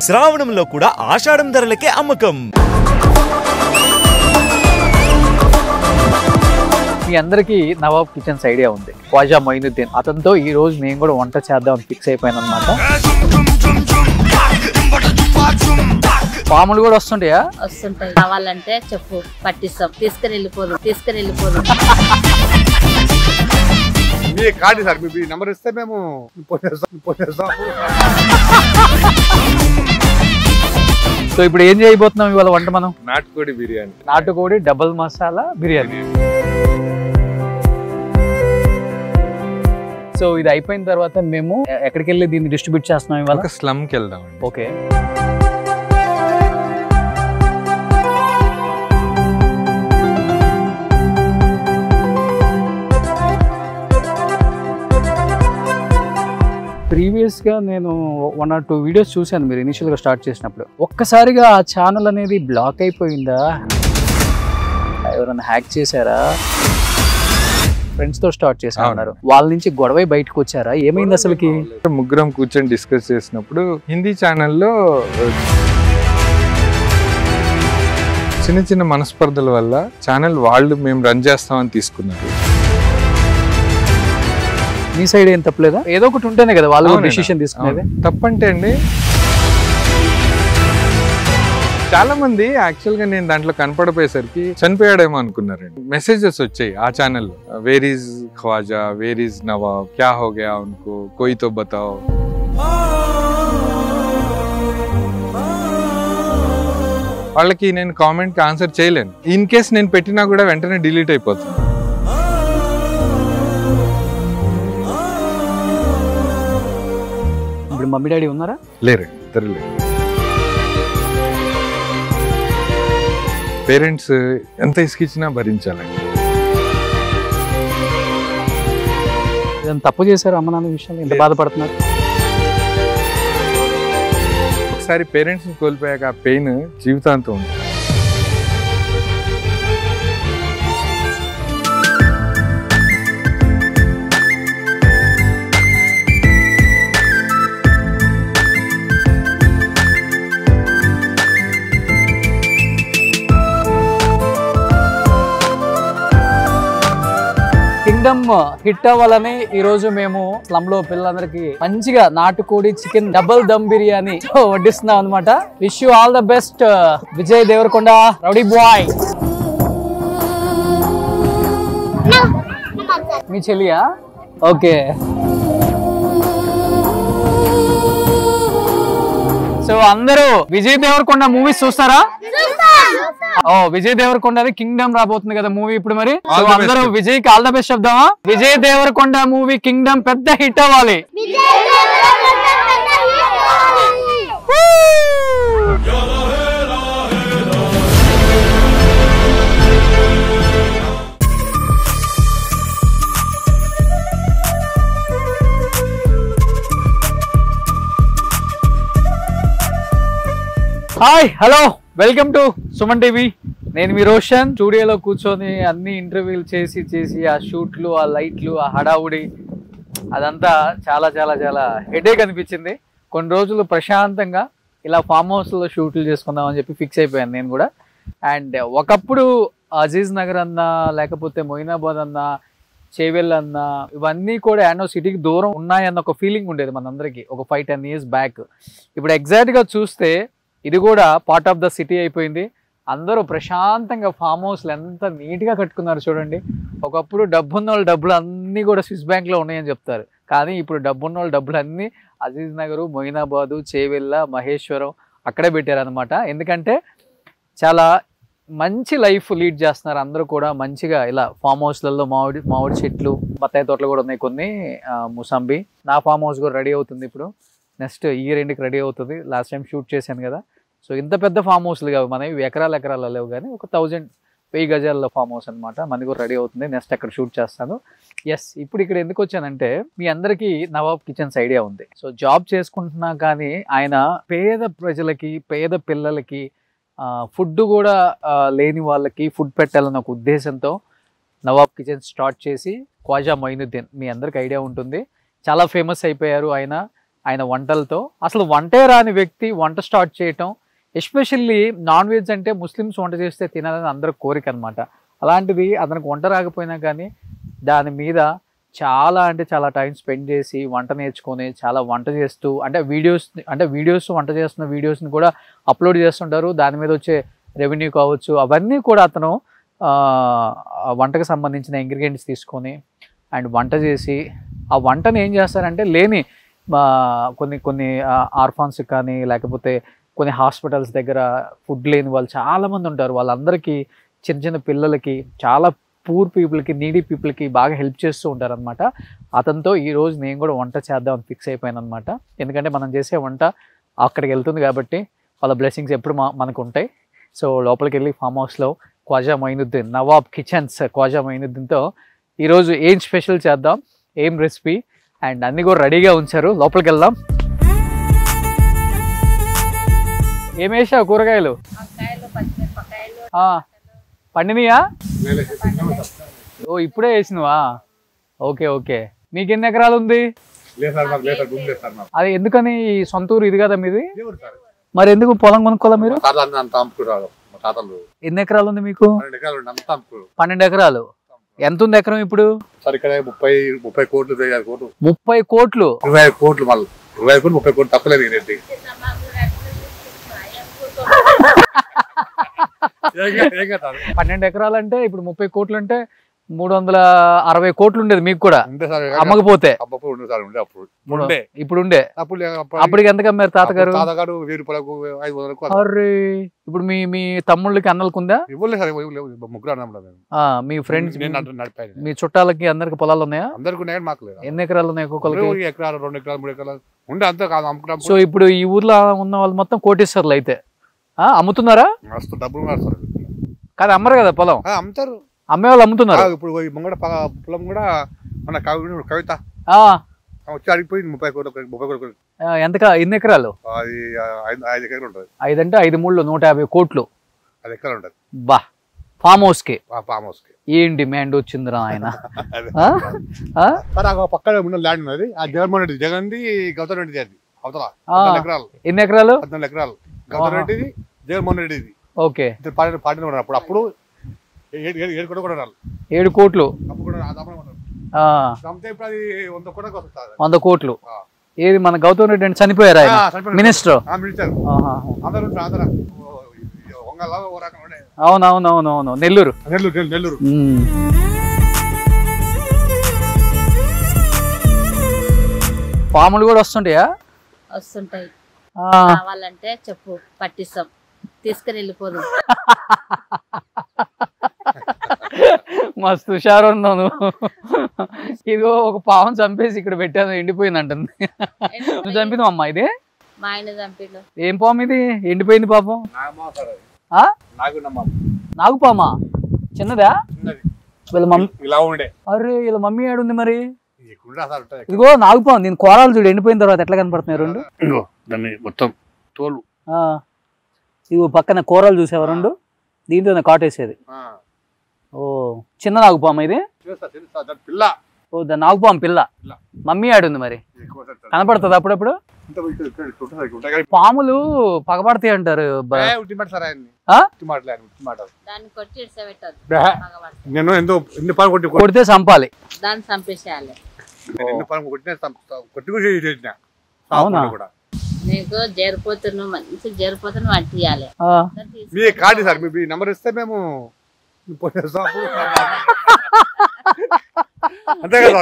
శ్రావణంలో కూడా ఆషాఢం ధరలకే అమ్మకం. మీ అందరికీ నవాబ్ కిచెన్స్ ఐడియా ఉంది. ఖ్వాజా మొయినుద్దీన్ అతనితో ఈ రోజు నేను కూడా వంట చేద్దాం ఫిక్స్ అయిపోయాను అనమాట. పాములు కూడా వస్తుంటాయా? వస్తుంటాయి. కావాలంటే చెప్పు, పట్టిస్తాం. తీసుకుని వెళ్ళిపోదు. మీ కార్డు సార్, మీ నెంబర్ ఇస్తే మేము పోసేస్తాం. సో ఇప్పుడు ఏం చేయబోతున్నాం ఇవాళ వంట మనం? నాటుకోడి బిర్యానీ. నాటుకోడి డబుల్ మసాలా బిర్యానీ. సో ఇది అయిపోయిన తర్వాత మేము ఎక్కడికి వెళ్ళి దీన్ని డిస్ట్రిబ్యూట్ చేస్తున్నాం ఇవాళ? ఒక స్లమ్కి వెళ్దాం. ఓకే. ప్రీవియస్గా నేను 1 or 2 వీడియోస్ చూశాను మీరు ఇనిషియల్గా స్టార్ట్ చేసినప్పుడు. ఒక్కసారిగా ఆ ఛానల్ అనేది బ్లాక్ అయిపోయిందా? ఎవరైనా హ్యాక్ చేశారా? ఫ్రెండ్స్ తో స్టార్ట్ చేశారు. వాళ్ళ నుంచి గొడవ బయటకు వచ్చారా? ఏమైంది అసలుకి? ముగ్గురం కూర్చొని డిస్కస్ చేసినప్పుడు హిందీ ఛానల్లో చిన్న చిన్న మనస్పర్ధల వల్ల ఛానల్ వాళ్ళు మేము రన్ చేస్తామని తీసుకున్నారు. మీ సైడ్ ఏం తప్పలేదా? ఏదో ఒకటి ఉంటేనే కదా వాళ్ళు డిసిషన్ తీసుకునేది. తప్పంటే అండి, చాలా మంది యాక్చువల్ గా నేను దాంట్లో కనపడిపోయేసరికి చనిపోయాడేమో అనుకున్నారండి. మెసేజెస్ వచ్చాయి ఆ ఛానల్లో, where is Khwaja, where is Nawab, క్యా హో గయా ఉన్కో, కోయి తో బతాओ. వాళ్ళకి నేను కామెంట్ కి ఆన్సర్ చేయలేను. ఇన్ కేస్ నేను పెట్టినా కూడా వెంటనే డిలీట్ అయిపోతుంది. ఇప్పుడు మమ్మీ డాడీ ఉన్నారా? లేరండి, ఇద్దరు లేరు. పేరెంట్స్ ఎంత ఇసుకిచ్చినా భరించాలండి. తప్పు చేశారు అమ్మ నాన్న విషయంలో ఎంత బాధపడుతున్నారు? ఒకసారి పేరెంట్స్ ని కోల్పోయాక ఆ పెయిన్ జీవితాంతం ఉంటుంది. కింగ్డమ్ హిట్ అవ్వాలని ఈ రోజు మేము స్లమ్ లో పిల్లలందరికి మంచిగా నాటుకోడి చికెన్ డబుల్ దమ్ బిర్యానీ వడ్డిస్తున్నాం అనమాట. Wish you all the best Vijay Deverakonda, rowdy boy. మీ చెల్లియా? ఓకే. సో అందరూ విజయ్ దేవరకొండ మూవీస్ చూస్తారా? విజయ్ దేవరకొండది కింగ్డమ్ రాబోతుంది కదా మూవీ ఇప్పుడు. మరి అందరూ విజయ్ కి ఆల్ ద బెస్ట్ చెప్దామా? విజయ్ దేవరకొండ మూవీ కింగ్డమ్ పెద్ద హిట్ అవ్వాలి. Hi, hello, welcome to Suman TV. నేను మీ రోషన్. స్టూడియోలో కూర్చొని అన్ని ఇంటర్వ్యూలు చేసి ఆ షూట్లు, ఆ లైట్లు, ఆ హడావుడి అదంతా చాలా చాలా చాలా హెడేక్ అనిపించింది. కొన్ని రోజులు ప్రశాంతంగా ఇలా ఫామ్ హౌస్లో షూట్లు చేసుకుందామని చెప్పి ఫిక్స్ అయిపోయాను నేను కూడా. అండ్ ఒకప్పుడు అజీజ్ నగర్ అన్నా, లేకపోతే మొయినాబాద్ అన్నా, చేవెల్ అన్నా, ఇవన్నీ కూడా యానో సిటీకి దూరం ఉన్నాయన్న ఒక ఫీలింగ్ ఉండేది మనందరికీ ఒక 5-10 years బ్యాక్. ఇప్పుడు ఎగ్జాక్ట్గా చూస్తే ఇది కూడా పార్ట్ ఆఫ్ ద సిటీ అయిపోయింది. అందరూ ప్రశాంతంగా ఫామ్ హౌస్లు ఎంత నీట్గా కట్టుకున్నారు చూడండి. ఒకప్పుడు డబ్బున్న వాళ్ళు డబ్బులు అన్నీ కూడా స్విస్ బ్యాంక్లో ఉన్నాయని చెప్తారు, కానీ ఇప్పుడు డబ్బున్న వాళ్ళు డబ్బులు అన్నీ అజీజ్ నగరు, మొయినాబాదు, చేవెళ్ళ, మహేశ్వరం అక్కడే పెట్టారనమాట. ఎందుకంటే చాలా మంచి లైఫ్ లీడ్ చేస్తున్నారు అందరూ కూడా. మంచిగా ఇలా ఫామ్ హౌస్లలో మామిడి చెట్లు, బత్తాయి తోటలు కూడా ఉన్నాయి కొన్ని, ముసంబి. నా ఫామ్ హౌస్ కూడా రెడీ అవుతుంది ఇప్పుడు, నెక్స్ట్ ఇయర్ ఎండ్కి రెడీ అవుతుంది. లాస్ట్ టైం షూట్ చేశాను కదా. సో ఇంత పెద్ద ఫామ్ హౌస్లు కావు మనవి, ఎకరాలు లేవు, కానీ ఒక 1000 గజాల ఫామ్ హౌస్ అనమాట. మనది కూడా రెడీ అవుతుంది, నెక్స్ట్ అక్కడ షూట్ చేస్తాను. ఎస్, ఇప్పుడు ఇక్కడ ఎందుకు వచ్చానంటే మీ అందరికీ నవాబ్ కిచెన్స్ ఐడియా ఉంది. సో జాబ్ చేసుకుంటున్నా కానీ ఆయన పేద ప్రజలకి, పేద పిల్లలకి ఫుడ్ కూడా లేని వాళ్ళకి ఫుడ్ పెట్టాలన్న ఒక ఉద్దేశంతో నవాబ్ కిచెన్స్ స్టార్ట్ చేసి ఖ్వాజా మొయినుద్దీన్, మీ అందరికి ఐడియా ఉంటుంది, చాలా ఫేమస్ అయిపోయారు ఆయన. ఆయన వంటలతో. అసలు వంటే రాని వ్యక్తి వంట స్టార్ట్ చేయటం, ఎస్పెషల్లీ నాన్ వెజ్ అంటే ముస్లిమ్స్ వంట చేస్తే తినాలని అందరూ కోరిక అనమాట. అలాంటిది అతనికి వంట రాకపోయినా కానీ దాని మీద చాలా అంటే చాలా టైం స్పెండ్ చేసి వంట నేర్చుకొని చాలా వంట చేస్తూ అంటే వీడియోస్ వంట చేస్తున్న వీడియోస్ని కూడా అప్లోడ్ చేస్తుంటారు. దాని మీద వచ్చే రెవెన్యూ కావచ్చు అవన్నీ కూడా అతను వంటకు సంబంధించిన ఇంగ్రీడియంట్స్ తీసుకొని అండ్ వంట చేసి ఆ వంటను ఏం చేస్తారంటే లేని కొన్ని ఆర్ఫాన్స్కి కానీ లేకపోతే కొన్ని హాస్పిటల్స్ దగ్గర ఫుడ్ లేని వాళ్ళు చాలామంది ఉంటారు. వాళ్ళందరికీ చిన్న చిన్న పిల్లలకి చాలా పూర్ పీపుల్కి నీడీ పీపుల్కి బాగా హెల్ప్ చేస్తూ ఉంటారనమాట. అతనితో ఈరోజు నేను కూడా వంట చేద్దామని ఫిక్స్ అయిపోయాను అనమాట. ఎందుకంటే మనం చేసే వంట అక్కడికి వెళ్తుంది కాబట్టి వాళ్ళ బ్లెస్సింగ్స్ ఎప్పుడు మనకు ఉంటాయి. సో లోపలికి వెళ్ళి ఫామ్ హౌస్లో ఖ్వాజా మొయినుద్దీన్, నవాబ్ కిచెన్స్ ఖ్వాజా మొయినుద్దీన్తో ఈరోజు ఏం స్పెషల్ చేద్దాం, ఏం రెసిపీ అండ్ అన్నీ కూడా రెడీగా ఉంచారు. లోపలికి వెళ్దాం. ఏమేసావు కూరగాయలు? పండినయా? ఓ ఇప్పుడే వేసినవా? Okay okay. మీకు ఎన్ని ఎకరాలు ఉంది? అది ఎందుకని సొంత ఊరు ఇది కదా మీది? మరి ఎందుకు పొలం కొనుక్కోవాలా మీరు? ఎన్ని ఎకరాలు ఉంది మీకు? 12 ఎకరాలు. ఎంత ఉంది ఎకరం ఇప్పుడు? 30 కోట్లు 30 కోట్లు 25 కోట్లు మళ్ళీ 25 కోట్లు 30 కోట్లు తప్పలేదు. 12 ఎకరాలు అంటే ఇప్పుడు 30 కోట్లు అంటే 360 కోట్లు ఉండేది మీకు కూడా అమ్మకపోతే. ఇప్పుడు ఉండే అప్పటికి ఎంత అమ్మారు తాతగారు? 1000 రూపాయలకు 500. అరే ఇప్పుడు మీ తమ్ముళ్ళకి అన్నలకు ఉందా? మీ ఫ్రెండ్స్ మీ చుట్టాలకి అందరికి పొలాలు ఉన్నాయా? ఎన్ని ఎకరాలు ఉన్నాయి ఒక్కొక్కరికి? ఎకరాలు 2 ఎకరాలు 3 ఎకరాలు ఉండే అంతే కాదు అమ్ముకుంటాం. సో ఇప్పుడు ఈ ఊర్లో ఉన్న వాళ్ళు మొత్తం కోటీశ్వర్లు అయితే అమ్ముతున్నారా? డబ్బులు కాదు అమ్మరు కదా పొలం? అమ్ముతారు, అమ్మే వాళ్ళు అమ్ముతున్నారు. ఇప్పుడు ముంగడ పొలం కూడా మన కవిత వచ్చి అడిగిపోయింది 30 కోట్లు. ఎన్ని ఎకరాలు? అది 5 ఎకరాలు ఉంటుంది. 5 అంటే 5 3 150 కోట్లు. 5 ఎకరాలు ఉంటుంది. బా ఫామ్ హౌస్ కి ఏం డిమాండ్ వచ్చిందిరా ఆయన. పక్కన ఉన్న ల్యాండ్ ఉన్నది ఆ జగన్మోహన్ రెడ్డి జగన్ది గౌతమ్ రెడ్డి అది అవతల. ఎన్ని ఎకరాలు? 14 ఎకరాలు గౌతమ్ రెడ్డిది జగన్మోహన్ రెడ్డిది. ఓకే. పార్టీ అప్పుడు 7 కోట్లు కూడా 7 కోట్లు 100 కోట్లు. ఏది మన గౌతమ్ రెడ్డి అంటే చనిపోయారు ఆయన మినిస్టర్? అవునవునవునవును నెల్లూరు. పాములు కూడా వస్తుంటాయా? వస్తుంటాయి. కావాలంటే చెప్పు పట్టిస్తాం, తీసుకుని వెళ్ళిపోదు. మస్తు హుషారు ఉన్నాను. ఇదిగో ఒక పాము చంపేసి ఇక్కడ పెట్టాను, ఎండిపోయింది అంటుంది. నువ్వు చంపినావు అమ్మా ఇది? మా ఆయన చంపిండు. ఏం పాము ఇది? ఎండిపోయింది పాపం. నాగు పామా? చిన్నదా? వీళ్ళ మమ్మీ ఇలా ఉండే. అరే వీళ్ళ మమ్మీ ఏడుంది మరి? ఇదిగో నాగుపాము. నేను కోరాలు చూడు ఎండిపోయిన తర్వాత ఎట్లా కనపడుతున్నాయి రెండు. మొత్తం తోలు. ఇదిగో పక్కన కూరలు చూసేవా రెండు? దీంతో కాటేసేది. ఓ చిన్న నాగుపాము ఇది? ఓ నాగుపాము పిల్ల. మమ్మీ ఆడుంది మరి కనపడుతుంది అప్పుడప్పుడు. పాములు పగబడతాయి అంటారు. కొడితే చంపాలి, దాన్ని చంపేసేయాలి. అవునా? నీకు జరిపోతున్నావు, మంచి జరిపోతున్నా అంటియాలి. మీ కార్డు సార్ మీ నెంబర్ ఇస్తే మేము అంతే కదా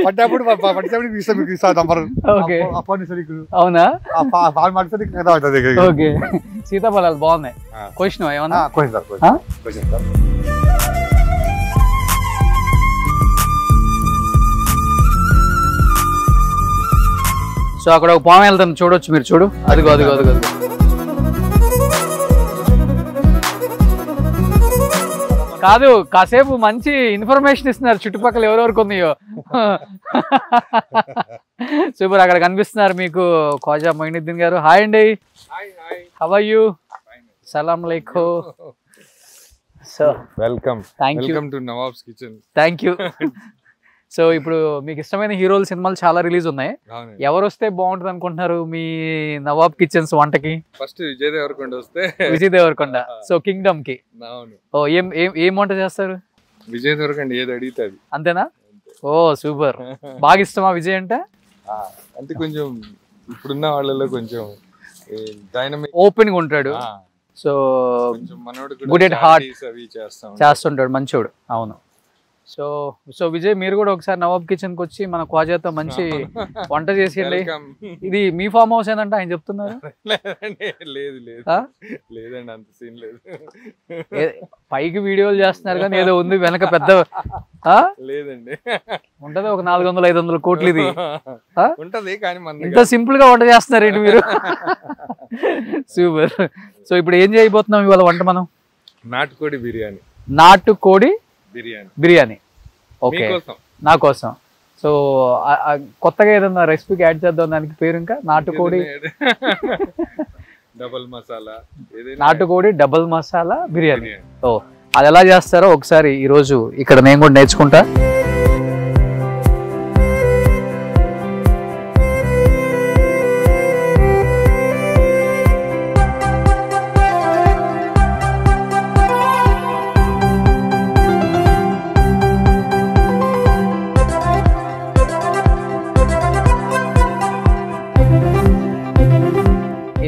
పడ్డప్పుడు మీకు ఇస్తా నంబర్. అవునా? ఓకే. సీతాఫలాలు బాగున్నాయి. కోసినావా ఏమన్నా? సో అక్కడ ఒక పాము వెళ్తాను చూడొచ్చు మీరు. చూడు అదిగో అదిగో అదిగో. కాదు కాసేపు మంచి ఇన్ఫర్మేషన్ ఇస్తున్నారు, చుట్టుపక్కల ఎవరెవరికి ఉన్నాయో. సూపర్. అక్కడ కనిపిస్తున్నారు మీకు ఖ్వాజా మొయినుద్దీన్ గారు. హాయ్ అండి. How are you? సలాం అలైకుం. So welcome. Thank you. Welcome to Nawabs Kitchen. Thank you. So ఇప్పుడు మీకు ఇష్టమైన హీరోల సినిమాలు చాలా రిలీజ్ ఉన్నాయి. ఎవరు వస్తే బాగుంటుంది అనుకుంటున్నారు మీ నవాబ్ కిచెన్స్ వంటకి? ఫస్ట్ విజయ్ దేవరకొండ వస్తే. విజయ్ దేవరకొండ. సో కింగ్డమ్ కి. ఓ ఏం వంట చేస్తారు? విజయ్ దేవరకొండ ఏది అడిగితే అది. అంతేనా? ఓ సూపర్. బాగా ఇష్టమా విజయ్ అంటే? అంటే కొంచెం ఇప్పుడున్న వాళ్ళలో కొంచెం డైనమిక్, ఓపెన్ గా ఉంటాడు. సో గుడ్ ఎట్ హార్ట్ చేస్తుంటాడు, మంచోడు. అవును. సో విజయ్ మీరు కూడా ఒకసారి నవాబ్ కిచెన్ కి వచ్చి మన ఖ్వాజాతో మంచి వంట చేసేయండి. ఇది మీ ఫామ్ హౌస్ ఏంటంటే ఆయన చెప్తున్నారు. లేదండి, అంత సీన్ లేదు. పైకి వీడియోలు చేస్తున్నారు కానీ ఏదో ఉంది వెనక పెద్ద. లేదండి, ఉంటది ఒక 400-500 కోట్లు ఇది. ఉంటది కానీ ఇంత సింపుల్ గా వంట చేస్తున్నారేంటి మీరు? సూపర్. సో ఇప్పుడు ఏం చేయబోతున్నాం ఇవాళ వంట మనం? నాటుకోడి బిర్యానీ. నాటుకోడి బిర్యానీ. ఓకే, నా కోసం. సో కొత్తగా ఏదన్నా రెసిపీకి యాడ్ చేద్దాం దానికి పేరు? ఇంకా నాటుకోడి డబల్ మసాలా, నాటుకోడి డబల్ మసాలా బిర్యానీ. ఓ అది ఎలా చేస్తారో ఒకసారి ఈ రోజు ఇక్కడ నేను కూడా నేర్చుకుంటా.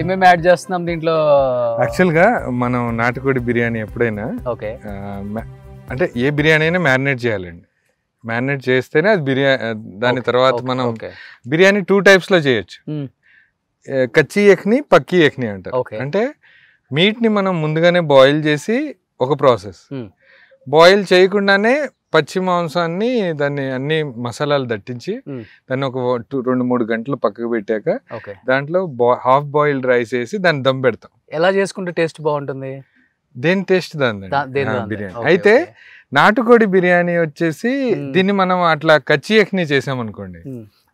ఏమేమి యాడ్ చేస్తున్నాం దీంట్లో? యాక్చువల్ గా మనం నాటుకోడి బిర్యానీ ఎప్పుడైనా అంటే ఏ బిర్యానీ అయినా మ్యారినేట్ చేయాలండి. మ్యారినేట్ చేస్తేనే అది బిర్యానీ. దాని తర్వాత మనం బిర్యానీ 2 types లో చేయొచ్చు. కచ్చి యఖ్ని, పక్కి యఖ్ని అంటారు. అంటే మీట్ ని మనం ముందుగానే బాయిల్ చేసి ఒక ప్రాసెస్, బాయిల్ చేయకుండానే పచ్చి మాంసాన్ని దాన్ని అన్ని మసాలాలు దట్టించి దాన్ని ఒక 2-3 గంటలు పక్కకు పెట్టాక దాంట్లో హాఫ్ బాయిల్డ్ రైస్ వేసి దాన్ని దమ్ పెడతాం. ఎలా చేసుకుంటే టేస్ట్ బాగుంటుంది? దేని టేస్ట్ దాని బిర్యానీ. అయితే నాటుకోడి బిర్యానీ వచ్చేసి దీన్ని మనం అట్లా కచ్చి యఖ్ని చేసామనుకోండి,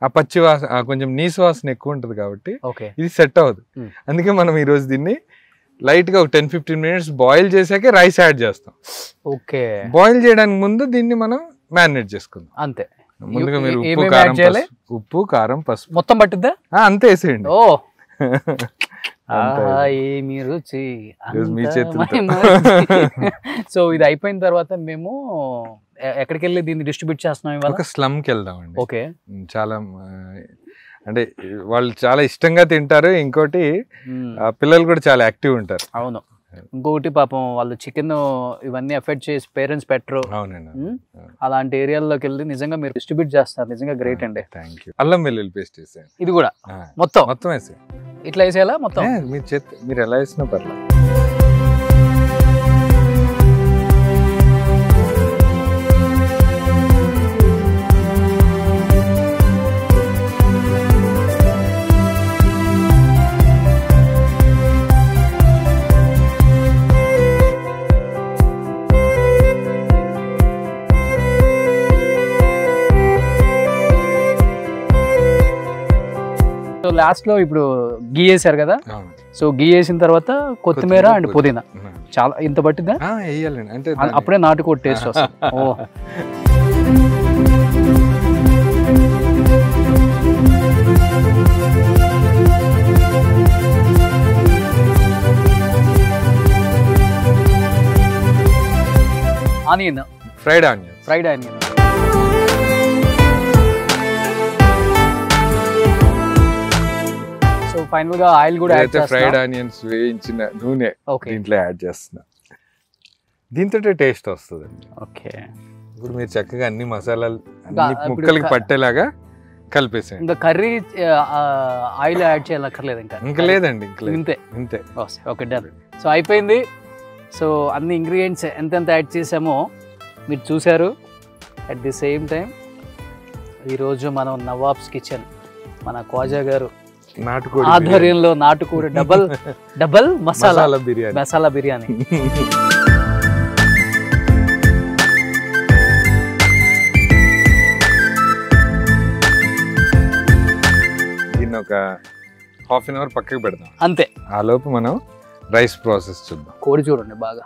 ఆ పచ్చి వాసన కొంచెం నీసు వాసన ఎక్కువ ఉంటది కాబట్టి ఇది సెట్ అవ్వదు. అందుకే మనం ఈ రోజు దీన్ని లైట్ గా ఒక 10-15 minutes బాయిల్ చేసాకే రైస్ యాడ్ చేస్తాం. ఓకే, బాయిల్ చేయడానికి ముందు దీన్ని మనం మ్యారినేట్ చేసుకుందాం. అంతే. ముందుగా మీరు ఉప్పు కారం పసుపు మొత్తం పట్టిద్దా? అంతే వేసేయండి. ఓ మీ చేతులతో. సో ఇది అయిపోయిన తర్వాత మేము ఎక్కడికి వెళ్ళి దీన్ని డిస్ట్రిబ్యూట్ చేస్తున్నాం? ఒక స్లమ్ కి వెళ్దామండి. ఓకే, చాలా అంటే వాళ్ళు చాలా ఇష్టంగా తింటారు. ఇంకోటి పిల్లలు కూడా చాలా యాక్టివ్ ఉంటారు. అవును. ఇంకొకటి పాపం వాళ్ళు చికెన్ ఇవన్నీ ఎఫెక్ట్ చేసి పేరెంట్స్ పెట్టరు. అవునండి. అలాంటి ఏరియాల్లోకి వెళ్ళి నిజంగా మీరు డిస్ట్రిబ్యూట్ చేస్తారు. నిజంగా గ్రేట్ అండి. Thank you. అల్లం వెల్లుల్లి పేస్ట్ వేసాను. ఇది కూడా మొత్తం వేసి ఇట్లా వేసేయాలా? మొత్తం మీరు ఎలా వేసినా పర్లేదు. లాస్ట్ లో ఇప్పుడు గీ వేసారు కదా, సో గీ వేసిన తర్వాత కొత్తిమీర అండ్ పుదీనా చాలా ఇంత పట్టిందా? వేయాలండి, అంటే అప్పుడే నాటుకోడి టేస్ట్ వస్తుంది. ఓ onion, fried onion. So final గా ఆయిల్ కూడా యాడ్ చేస్తా. ఫ్రైడ్ ఆనియన్స్ వేయించిన నూనె దీంట్లో యాడ్ చేస్తున్నా. దీంతో టేస్ట్ వస్తుంది. ఓకే, ఇప్పుడు మీరు చక్కగా అన్ని మసాలాలు ముక్కలకి పట్టేలాగా కలిపేసాను. ఇంకా కర్రీ ఆయిల్ యాడ్ చేయాలక్కర్లేదు ఇంకా లేదండి, ఇంతే. Okay, done. సో అయిపోయింది. సో అన్ని ఇంగ్రీడియంట్స్ ఎంతెంత యాడ్ చేసామో మీరు చూసారు. అట్ ది సేమ్ టైం ఈరోజు మనం నవాబ్స్ కిచెన్ మన ఖ్వాజా గారు ఆధ్వర్యంలో నాటుకోడి డబల్ మసాలా బిర్యానీ. దీన్ని ఒక హాఫ్ అన్ అవర్ పక్కకి పెడదాం అంతే. ఆ లోపు మనం రైస్ ప్రాసెస్ చూద్దాం. కోడి చూడండి బాగా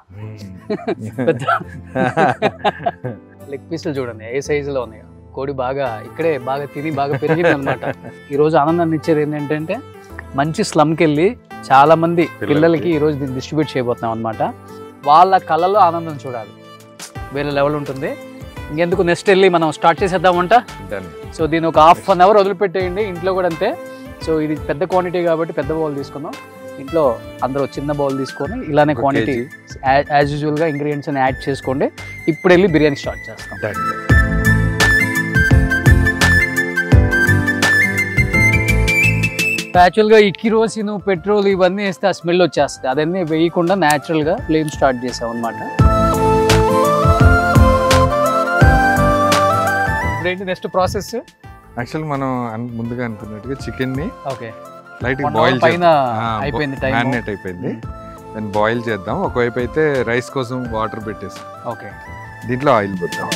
లెగ్ పీసులు చూడండి ఏ సైజులో ఉన్నాయో. కోడి బాగా ఇక్కడే బాగా తిని బాగా పెరిగింది అనమాట. ఈరోజు ఆనందాన్ని ఇచ్చేది ఏంటంటే మంచి స్లమ్కి వెళ్ళి చాలా మంది పిల్లలకి ఈరోజు దీన్ని డిస్ట్రిబ్యూట్ చేయబోతున్నాం అనమాట. వాళ్ళ కళ్ళలో ఆనందం చూడాలి, వేరే లెవెల్ ఉంటుంది. ఇంకెందుకు నెక్స్ట్ వెళ్ళి మనం స్టార్ట్ చేసేద్దామంట. సో దీన్ని ఒక ½ అవర్ వదిలిపెట్టేయండి. ఇంట్లో కూడా అంతే. సో ఇది పెద్ద క్వాంటిటీ కాబట్టి పెద్ద బౌల్ తీసుకుందాం. ఇంట్లో అందరూ చిన్న బౌల్ తీసుకొని ఇలానే క్వాంటిటీ యాజ్ యూజువల్గా ఇంగ్రీడియంట్స్ అని యాడ్ చేసుకోండి. ఇప్పుడు వెళ్ళి బిర్యానీ స్టార్ట్ చేస్తాం. యాక్చువల్గా ఈ కిరోసిన్ పెట్రోల్ ఇవన్నీ వేస్తే ఆ స్మెల్ వచ్చేస్తుంది. అదన్నీ వేయకుండా న్యాచురల్గా ఫ్లేమ్ స్టార్ట్ చేసాం అనమాట. ఇప్పుడేంటి నెక్స్ట్ ప్రాసెస్? యాక్చువల్ మనం ముందుగా అనుకున్నట్టుగా చికెన్ ని ఓకే లైట్ బాయిల్ పైన అయిపోయింది, మ్యారినేట్ అయిపోయింది. దాన్ని బాయిల్ చేద్దాం. ఒకవైపు అయితే రైస్ కోసం వాటర్ పెట్టేసి ఓకే దీంట్లో ఆయిల్ పోద్దాం.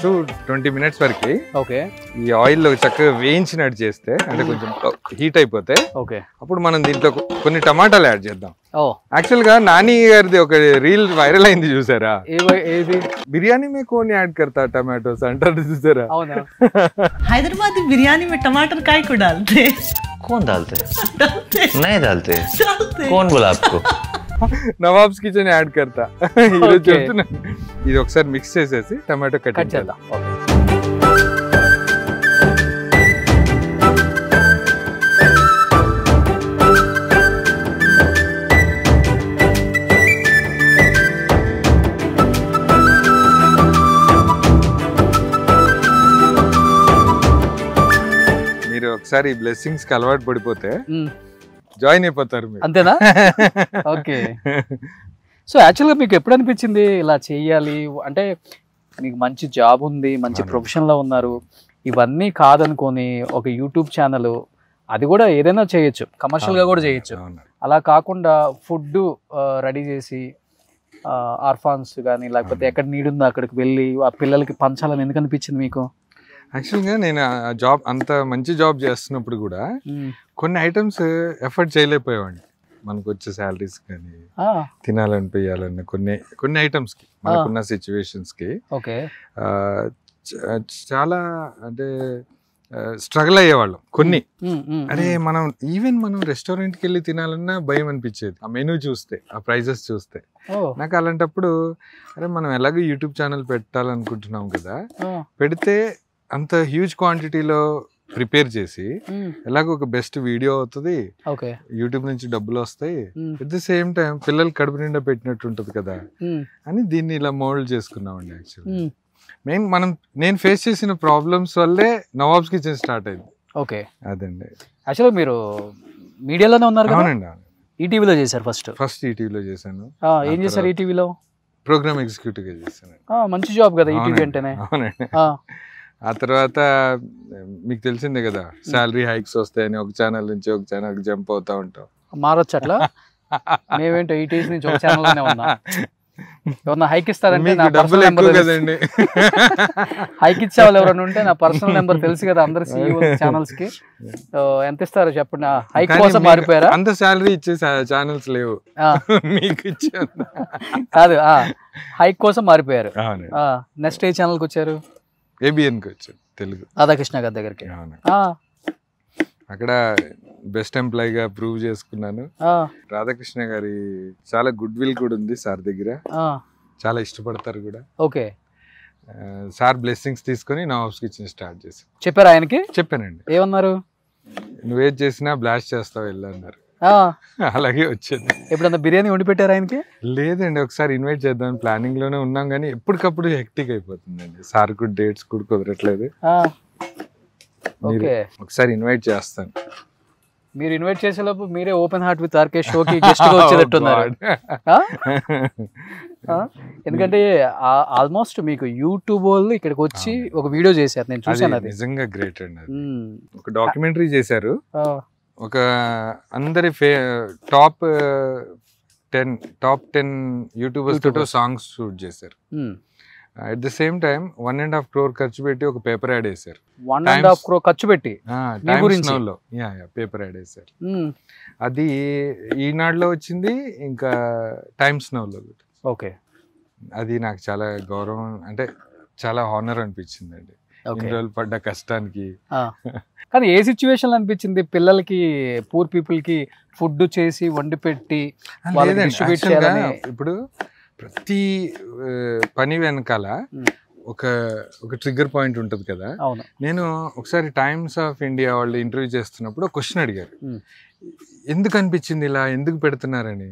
to 20 minutes వరకు ఓకే ఈ ఆయిల్ లో చక్కగా వేయించినట్టు చేస్తే, అంటే కొంచెం హీట్ అయిపోతే ఓకే అప్పుడు మనం దీంట్లో కొన్ని టమాటాలు యాడ్ చేద్దాం. యాక్చువల్ గా నాని గారిది ఒక రీల్ వైరల్ అయింది చూసారా? ఏది? బిర్యానీ में कौन ऐड करता टमाटोस అంటారు చూసారా? అవునా? हैदराबादी बिरयानी में टमाटर काय को डालते? कौन डालते? नहीं डालते। कौन बोला आपको? నవాబ్స్ కిచెన్ యాడ్ కర్తా. ఈరోజు చెప్తున్నాను. ఇది ఒకసారి మిక్స్ చేసేసి టమాటో కట్ చేద్దాం. మీరు ఒకసారి బ్లెస్సింగ్స్ కి అలవాటు పడిపోతే జాయిన్ అయిపోతారు. అంతేనా? ఓకే. సో యాక్చువల్గా మీకు ఎప్పుడు అనిపించింది ఇలా చేయాలి అంటే? మీకు మంచి జాబ్ ఉంది, మంచి ప్రొఫెషన్లో ఉన్నారు, ఇవన్నీ కాదనుకొని ఒక యూట్యూబ్ ఛానల్, అది కూడా ఏదైనా చేయొచ్చు, కమర్షియల్గా కూడా చేయొచ్చు. అలా కాకుండా ఫుడ్ రెడీ చేసి ఆర్ఫాన్స్ కానీ లేకపోతే ఎక్కడ నీడ్ ఉందో అక్కడికి వెళ్ళి ఆ పిల్లలకి పంచాలని ఎందుకు అనిపించింది మీకు? యాక్చువల్గా నేను ఆ జాబ్ అంత మంచి జాబ్ చేస్తున్నప్పుడు కూడా కొన్ని ఐటమ్స్ ఎఫర్ట్ చేయలేకపోయేవాడిని. మనకు వచ్చే శాలరీస్ కానీ తినాలనిపించాలన్న కొన్ని ఐటమ్స్ కి మనకున్న సిచ్యువేషన్స్ కి చాలా అంటే స్ట్రగుల్ అయ్యేవాళ్ళం. కొన్ని అరే మనం మనం రెస్టారెంట్కి వెళ్ళి తినాలన్నా భయం అనిపించేది ఆ మెనూ చూస్తే, ఆ ప్రైజెస్ చూస్తే. నాకు అలాంటప్పుడు అరే మనం ఎలాగో యూట్యూబ్ ఛానల్ పెట్టాలనుకుంటున్నాం కదా, పెడితే అంత హ్యూజ్ క్వాంటిటీలో ప్రిపేర్ చేసి ఎలాగో ఒక బెస్ట్ వీడియో అవుతుంది, యూట్యూబ్ నుంచి డబ్బులు వస్తాయి, అట్ ది సేమ్ టైం పిల్లలు కడుపు నిండా పెట్టినట్టు ఉంటది కదా అని దీన్ని ఇలా మోల్డ్ చేసుకున్నామండి. యాక్చువల్లీ నేను ఫేస్ చేసిన ప్రాబ్లమ్స్ వల్లే నవాబ్స్ కిచెన్ స్టార్ట్ అయింది. ఓకే, అదండి. యాక్చువల్గా మీరు మీడియాలోనే ఉన్నారు? అవునండి. ఈటీవీలో చేశారు ఫస్ట్ ఈటీవీలో చేశాను. ఏం చేశారు ఈటీవీలో? ప్రోగ్రామ్ ఎగ్జిక్యూటివ్ గా చేశాను. మంచి జాబ్ కదా ఈటీవీ అంటేనే. అవునండి. ఆ తర్వాత మీకు తెలిసిందే కదా, శాలరీ హైక్స్ వస్తాయని ఒక ఛానల్ నుంచి ఒక ఛానల్ జంప్ అవుతా ఉంటాం. మారొచ్చు అట్లా? మేమేంటో ఈటీవీ నుంచి ఒక ఛానల్లోనే ఉన్నా. ఎవరన్నా హైక్ ఇస్తారంటే నా పర్సనల్ నెంబర్ కదండి. హైక్ ఇచ్చే వాళ్ళు ఎవరైనా ఉంటే నా పర్సనల్ నెంబర్ తెలుసు కదా అందరు సీఈఓ ఛానల్స్ కి. ఎంత ఇస్తారో చెప్పండి. హైక్ కోసం మారిపోయారా? అంత శాలరీ ఇచ్చే ఛానల్స్ లేవు మీకు ఇచ్చే. కాదు, హైక్ కోసం మారిపోయారు. నెక్స్ట్ ఏ ఛానల్ కి వచ్చారు? ఏబిఎన్ కి వచ్చారు, తెలుగు రాధాకృష్ణ గారి దగ్గరికి. అక్కడ బెస్ట్ ఎంప్లాయ్ గా ప్రూవ్ చేసుకున్నాను. రాధాకృష్ణ గారి చాలా గుడ్ విల్ కూడా ఉంది సార్ దగ్గర, చాలా ఇష్టపడతారు కూడా. ఓకే, సార్ బ్లెస్సింగ్స్ తీసుకొని నవాబ్స్ కిచెన్ స్టార్ట్ చేసి చెప్పారు ఆయనకి? చెప్పానండి. ఏమన్నారు? నువ్వేం చేసినా బ్లాస్ట్ చేస్తావు వెళ్ళన్నారు. అలాగే వచ్చింది. ఎప్పుడన్నా బిర్యానీ వండి పెట్టారు ఆయనకి? లేదండి, ఒకసారి ఇన్వైట్ చేద్దాం ప్లానింగ్ లోనే ఉన్నాం, కానీ ఎప్పటికప్పుడు హెక్టిక్ అయిపోతుందండి. సార్ కూడా డేట్స్ కూడా కుదరట్లేదు. ఒకసారి ఇన్వైట్ చేస్తాను. మీరు ఇన్వైట్ చేసేలోపు మీరే ఓపెన్ హార్ట్ విత్ ఆర్కే షోకి గెస్ట్ గా వచ్చేటట్టున్నారు. ఎందుకంటే ఆల్మోస్ట్ మీకు యూట్యూబ్ వాళ్ళు ఇక్కడికి వచ్చి ఒక వీడియో చేశారు, నేను చూసాను. అది నిజంగా గ్రేట్ అండి. ఒక డాక్యుమెంటరీ చేశారు. ఒక అందరి టాప్ 10 యూట్యూబర్స్ తోటి సాంగ్స్ షూట్ చేశారు. At the same time 1.5 crore ఖర్చు పెట్టి ఒక పేపర్ యాడ్ వేశారు. 1.5 crore ఖర్చు పెట్టి పేపర్ యాడ్ వేశారు. అది ఈనాడులో వచ్చింది, ఇంకా టైమ్స్ నౌలో. ఓకే, అది నాకు చాలా గౌరవం, అంటే చాలా హానర్ అనిపించింది అండి ఇన్ని రోజులు పడ్డ కష్టానికి. కానీ ఏ సిచ్యువేషన్ అనిపించింది పిల్లలకి, పూర్ పీపుల్ కి ఫుడ్ చేసి వండి పెట్టి ఇప్పుడు ప్రతి పని వెనకాల ఒక ట్రిగ్గర్ పాయింట్ ఉంటుంది కదా. నేను ఒకసారి టైమ్స్ ఆఫ్ ఇండియా వాళ్ళు ఇంటర్వ్యూ చేస్తున్నప్పుడు ఒక క్వశ్చన్ అడిగారు, ఎందుకు అనిపించింది ఇలా, ఎందుకు పెడుతున్నారని.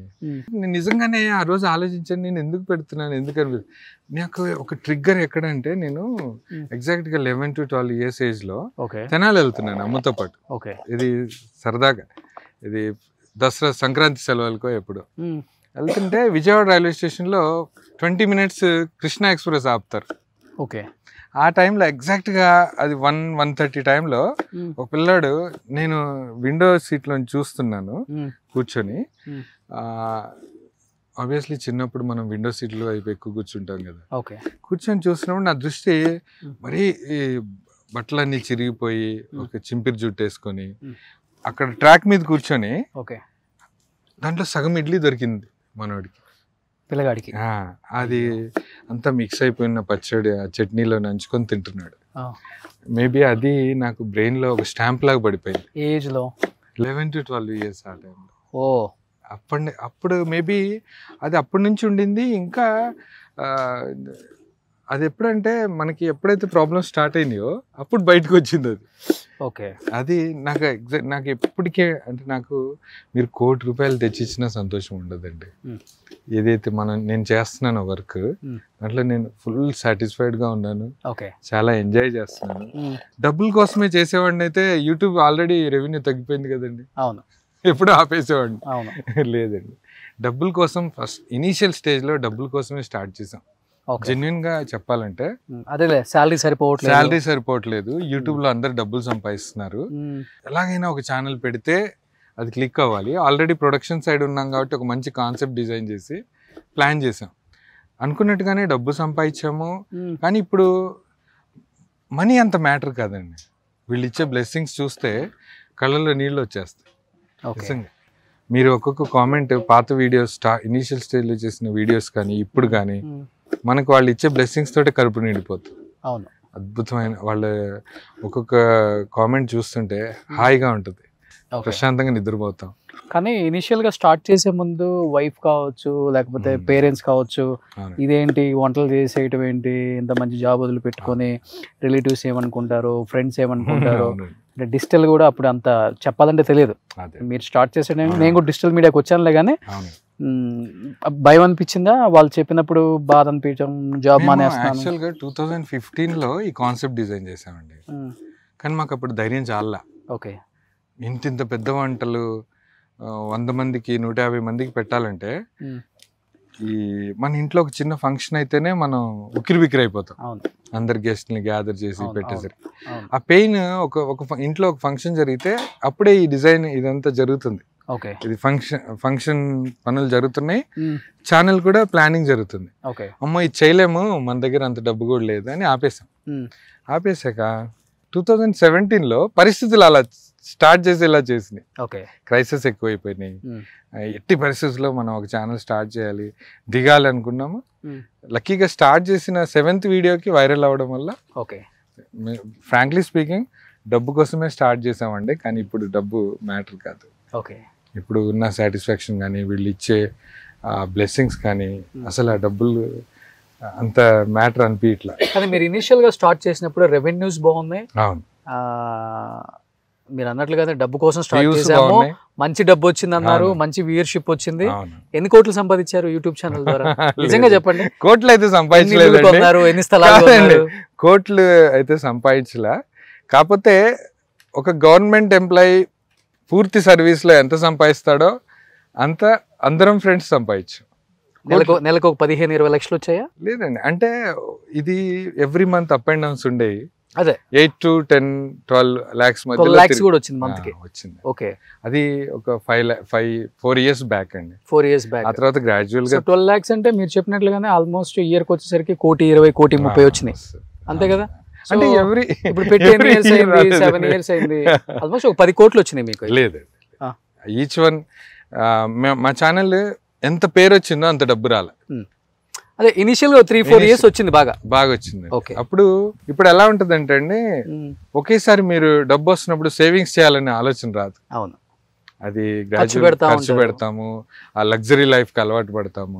నేను నిజంగానే ఆ రోజు ఆలోచించాను, నేను ఎందుకు పెడుతున్నాను, ఎందుకు అనిపించింది. నాకు ఒక ట్రిగ్గర్ ఎక్కడంటే, నేను ఎగ్జాక్ట్గా 11 to 12 years ఏజ్లో తెనాలి వెళ్తున్నాను అమ్మతో పాటు. ఇది సరదాగా, ఇది దసరా సంక్రాంతి సెలవులకో ఎప్పుడు వెళ్తుంటే విజయవాడ రైల్వే స్టేషన్లో 20 minutes కృష్ణా ఎక్స్ప్రెస్ ఆపుతారు. ఓకే, ఆ టైంలో ఎగ్జాక్ట్గా అది 1:30 టైంలో ఒక పిల్లాడు, నేను విండో సీట్లో చూస్తున్నాను కూర్చొని. ఆబ్వియస్లీ చిన్నప్పుడు మనం విండో సీట్లో అయిపోయి ఎక్కువ కూర్చుంటాం కదా. కూర్చొని చూస్తున్నప్పుడు నా దృష్టి మరీ బట్టలన్నీ చిరిగిపోయి ఒక చింపిరి జుట్టు వేసుకొని అక్కడ ట్రాక్ మీద కూర్చొని దాంట్లో సగం ఇడ్లీ దొరికింది మనోడికి, పిల్లగాడికి. అది అంతా మిక్స్ అయిపోయిన పచ్చడి ఆ చట్నీలో నంచుకొని తింటున్నాడు. మేబీ అది నాకు బ్రెయిన్ లో ఒక స్టాంప్ లాగా పడిపోయింది. ఏజ్ లో 11 to 12 years ఆ టైంలో. అప్పుడు మేబీ అది అప్పటి నుంచి ఉండింది. ఇంకా అది ఎప్పుడంటే మనకి ఎప్పుడైతే ప్రాబ్లమ్ స్టార్ట్ అయినాయో అప్పుడు బయటకు వచ్చింది అది. అది నాకు ఎప్పటికే, అంటే నాకు మీరు ₹1,00,00,000 తెచ్చిచ్చినా సంతోషం ఉండదండి. ఏదైతే నేను చేస్తున్నాను వర్క్, దాంట్లో నేను ఫుల్ సాటిస్ఫైడ్గా ఉన్నాను, చాలా ఎంజాయ్ చేస్తున్నాను. డబ్బుల కోసమే చేసేవాడిని అయితే యూట్యూబ్ ఆల్రెడీ రెవెన్యూ తగ్గిపోయింది కదండి, ఎప్పుడు ఆపేసేవాడిని. లేదండి, డబ్బుల కోసం ఫస్ట్ ఇనీషియల్ స్టేజ్లో డబ్బుల కోసమే స్టార్ట్ చేసాం. జెన్యున్ గా చెప్పాలంటే అదే శాలరీ సరిపోవట్లేదు. యూట్యూబ్ లో అందరు డబ్బులు సంపాదిస్తున్నారు, ఎలాగైనా ఒక ఛానల్ పెడితే అది క్లిక్ అవ్వాలి. ఆల్రెడీ ప్రొడక్షన్ సైడ్ ఉన్నాం కాబట్టి ఒక మంచి కాన్సెప్ట్ డిజైన్ చేసి ప్లాన్ చేసాం. అనుకున్నట్టుగానే డబ్బు సంపాదించాము. కానీ ఇప్పుడు మనీ అంత మ్యాటర్ కాదండి, వీళ్ళు ఇచ్చే బ్లెస్సింగ్స్ చూస్తే కళ్ళల్లో నీళ్ళు వచ్చేస్తాయి. మీరు ఒక్కొక్క కామెంట్, పాత వీడియోస్ ఇనీషియల్ స్టేజ్లో చేసిన వీడియోస్ కానీ ఇప్పుడు కానీ మనకు వాళ్ళు ఇచ్చే బ్లెస్సింగ్స్ తోటే కడుపు నిండిపోతుంది. అద్భుతమైన వాళ్ళ ఒక్కొక్క కామెంట్ చూస్తుంటే హాయిగా ఉంటుంది, ప్రశాంతంగా నిద్రపోతాం. కానీ ఇనిషియల్ గా స్టార్ట్ చేసే ముందు వైఫ్ కావచ్చు, లేకపోతే పేరెంట్స్ కావచ్చు, ఇదేంటి వంటలు చేసేయటం ఏంటి, ఇంత మంచి జాబ్ వదిలి పెట్టుకొని రిలేటివ్స్ ఏమనుకుంటారు, ఫ్రెండ్స్ ఏమనుకుంటారు, అంటే డిజిటల్ కూడా అప్పుడు అంత చెప్పాలంటే తెలియదు. మీరు స్టార్ట్ చేసే నేను కూడా డిజిటల్ మీడియాకి వచ్చానులే, కానీ భయం అనిపించిందా వాళ్ళు చెప్పినప్పుడు, బాధ అనిపించడం, జాబ్ మానేస్తాను? యాక్చువల్గా 2015లో ఈ కాన్సెప్ట్ డిజైన్ చేసామండి, కానీ మాకు అప్పుడు ధైర్యం చాలా. ఇంత పెద్ద వంటలు 100 మందికి 150 మందికి పెట్టాలంటే, ఈ మన ఇంట్లో ఒక చిన్న ఫంక్షన్ అయితేనే మనం ఉక్కిరి బిక్కిరి అయిపోతాం. అందరు గెస్ట్ని గ్యాదర్ చేసి పెట్టేసరికి ఆ పెయిన్, ఒక ఇంట్లో ఒక ఫంక్షన్ జరిగితే అప్పుడే ఈ డిజైన్ ఇదంతా జరుగుతుంది. ఇది ఫంక్షన్ పనులు జరుగుతున్నాయి, ఛానల్ కూడా ప్లానింగ్ జరుగుతుంది. అమ్మో ఇది చేయలేము, మన దగ్గర అంత డబ్బు కూడా లేదు అని ఆపేసాం. ఆపేసాక 2017లో పరిస్థితులు అలా స్టార్ట్ చేసేలా చేసినాయి. క్రైసిస్ ఎక్కువైపోయినాయి. ఎట్టి పరిస్థితుల్లో మనం ఒక ఛానల్ స్టార్ట్ చేయాలి, దిగాలి అనుకున్నాము. లక్కీగా స్టార్ట్ చేసిన 7th వీడియోకి వైరల్ అవ్వడం వల్ల, ఫ్రాంక్లీ స్పీకింగ్ డబ్బు కోసమే స్టార్ట్ చేసామండి. కానీ ఇప్పుడు డబ్బు మ్యాటర్ కాదు. ఇప్పుడు ఉన్న సాటిస్ఫాక్షన్ కానీ, వీళ్ళు ఇచ్చే బ్లెస్సింగ్స్ కానీ, అసలు ఆ డబ్బులు అంత మ్యాటర్ అనిపించట్లా. కానీ మీరు ఇనిషియల్ గా స్టార్ట్ చేసినప్పుడు రెవెన్యూస్ బాగున్నాయి. అవును, మీరు అన్నట్లుగానే డబ్బు కోసం స్టార్ట్ చేసాము, మంచి డబ్బు వచ్చింది అన్నారు, మంచి వ్యూయర్షిప్ వచ్చింది. ఎన్ని కోట్లు సంపాదించారు యూట్యూబ్ ఛానల్ ద్వారా? నిజంగా చెప్పండి. కోట్లు అయితే సంపాదించలేదు, ఎన్ని స్థలాలు కోట్లు అయితే సంపాదించలా. కాకపోతే ఒక గవర్నమెంట్ ఎంప్లాయీ పూర్తి సర్వీస్ లో ఎంత సంపాదిస్తాడో అంత అందరం ఫ్రెండ్స్ సంపాదించు. నెలకు 15-20 లక్షలు వచ్చాయా? లేదండి, అంటే ఇది every month up and downs ఉండేవి. అదే 8 to 10, 12 lakhs 12 మధ్యలో lakhs కూడా వచ్చింది month కి. వచ్చింది. ఓకే, అది ఒక 4 years బ్యాక్ అండి. 4 years బ్యాక్. ఆ తర్వాత గ్రాడ్యువల్ గా 12 lakhs అంటే మీరు చెప్పినట్లుగానే ఆల్మోస్ట్ ఇయర్ కి వచ్చేసరికి 1,20,00,000, 1,30,00,000 వచ్చినాయి అంతే కదా. అంటే ఇప్పుడు పెట్టి 10 years అయింది, 7 years అయింది, ఆల్మోస్ట్ ఒక 10 crores వచ్చినాయి మీకు. లేదు, ఈచ్ వన్ మా ఛానల్ ఎంత పేరు వచ్చిందో అంత డబ్బు రాలే. అదే ఇనిషియల్ గా 3-4 years వచ్చింది, బాగా వచ్చింది. అప్పుడు ఇప్పుడు ఎలా ఉంటది అంటే అండి, ఒకేసారి మీరు డబ్బు వస్తున్నప్పుడు సేవింగ్స్ చేయాలనే ఆలోచన రాదు. అవును, అది ఖర్చు పెడతాము, ఆ లగ్జరీ లైఫ్ కి అలవాటు పడతాము.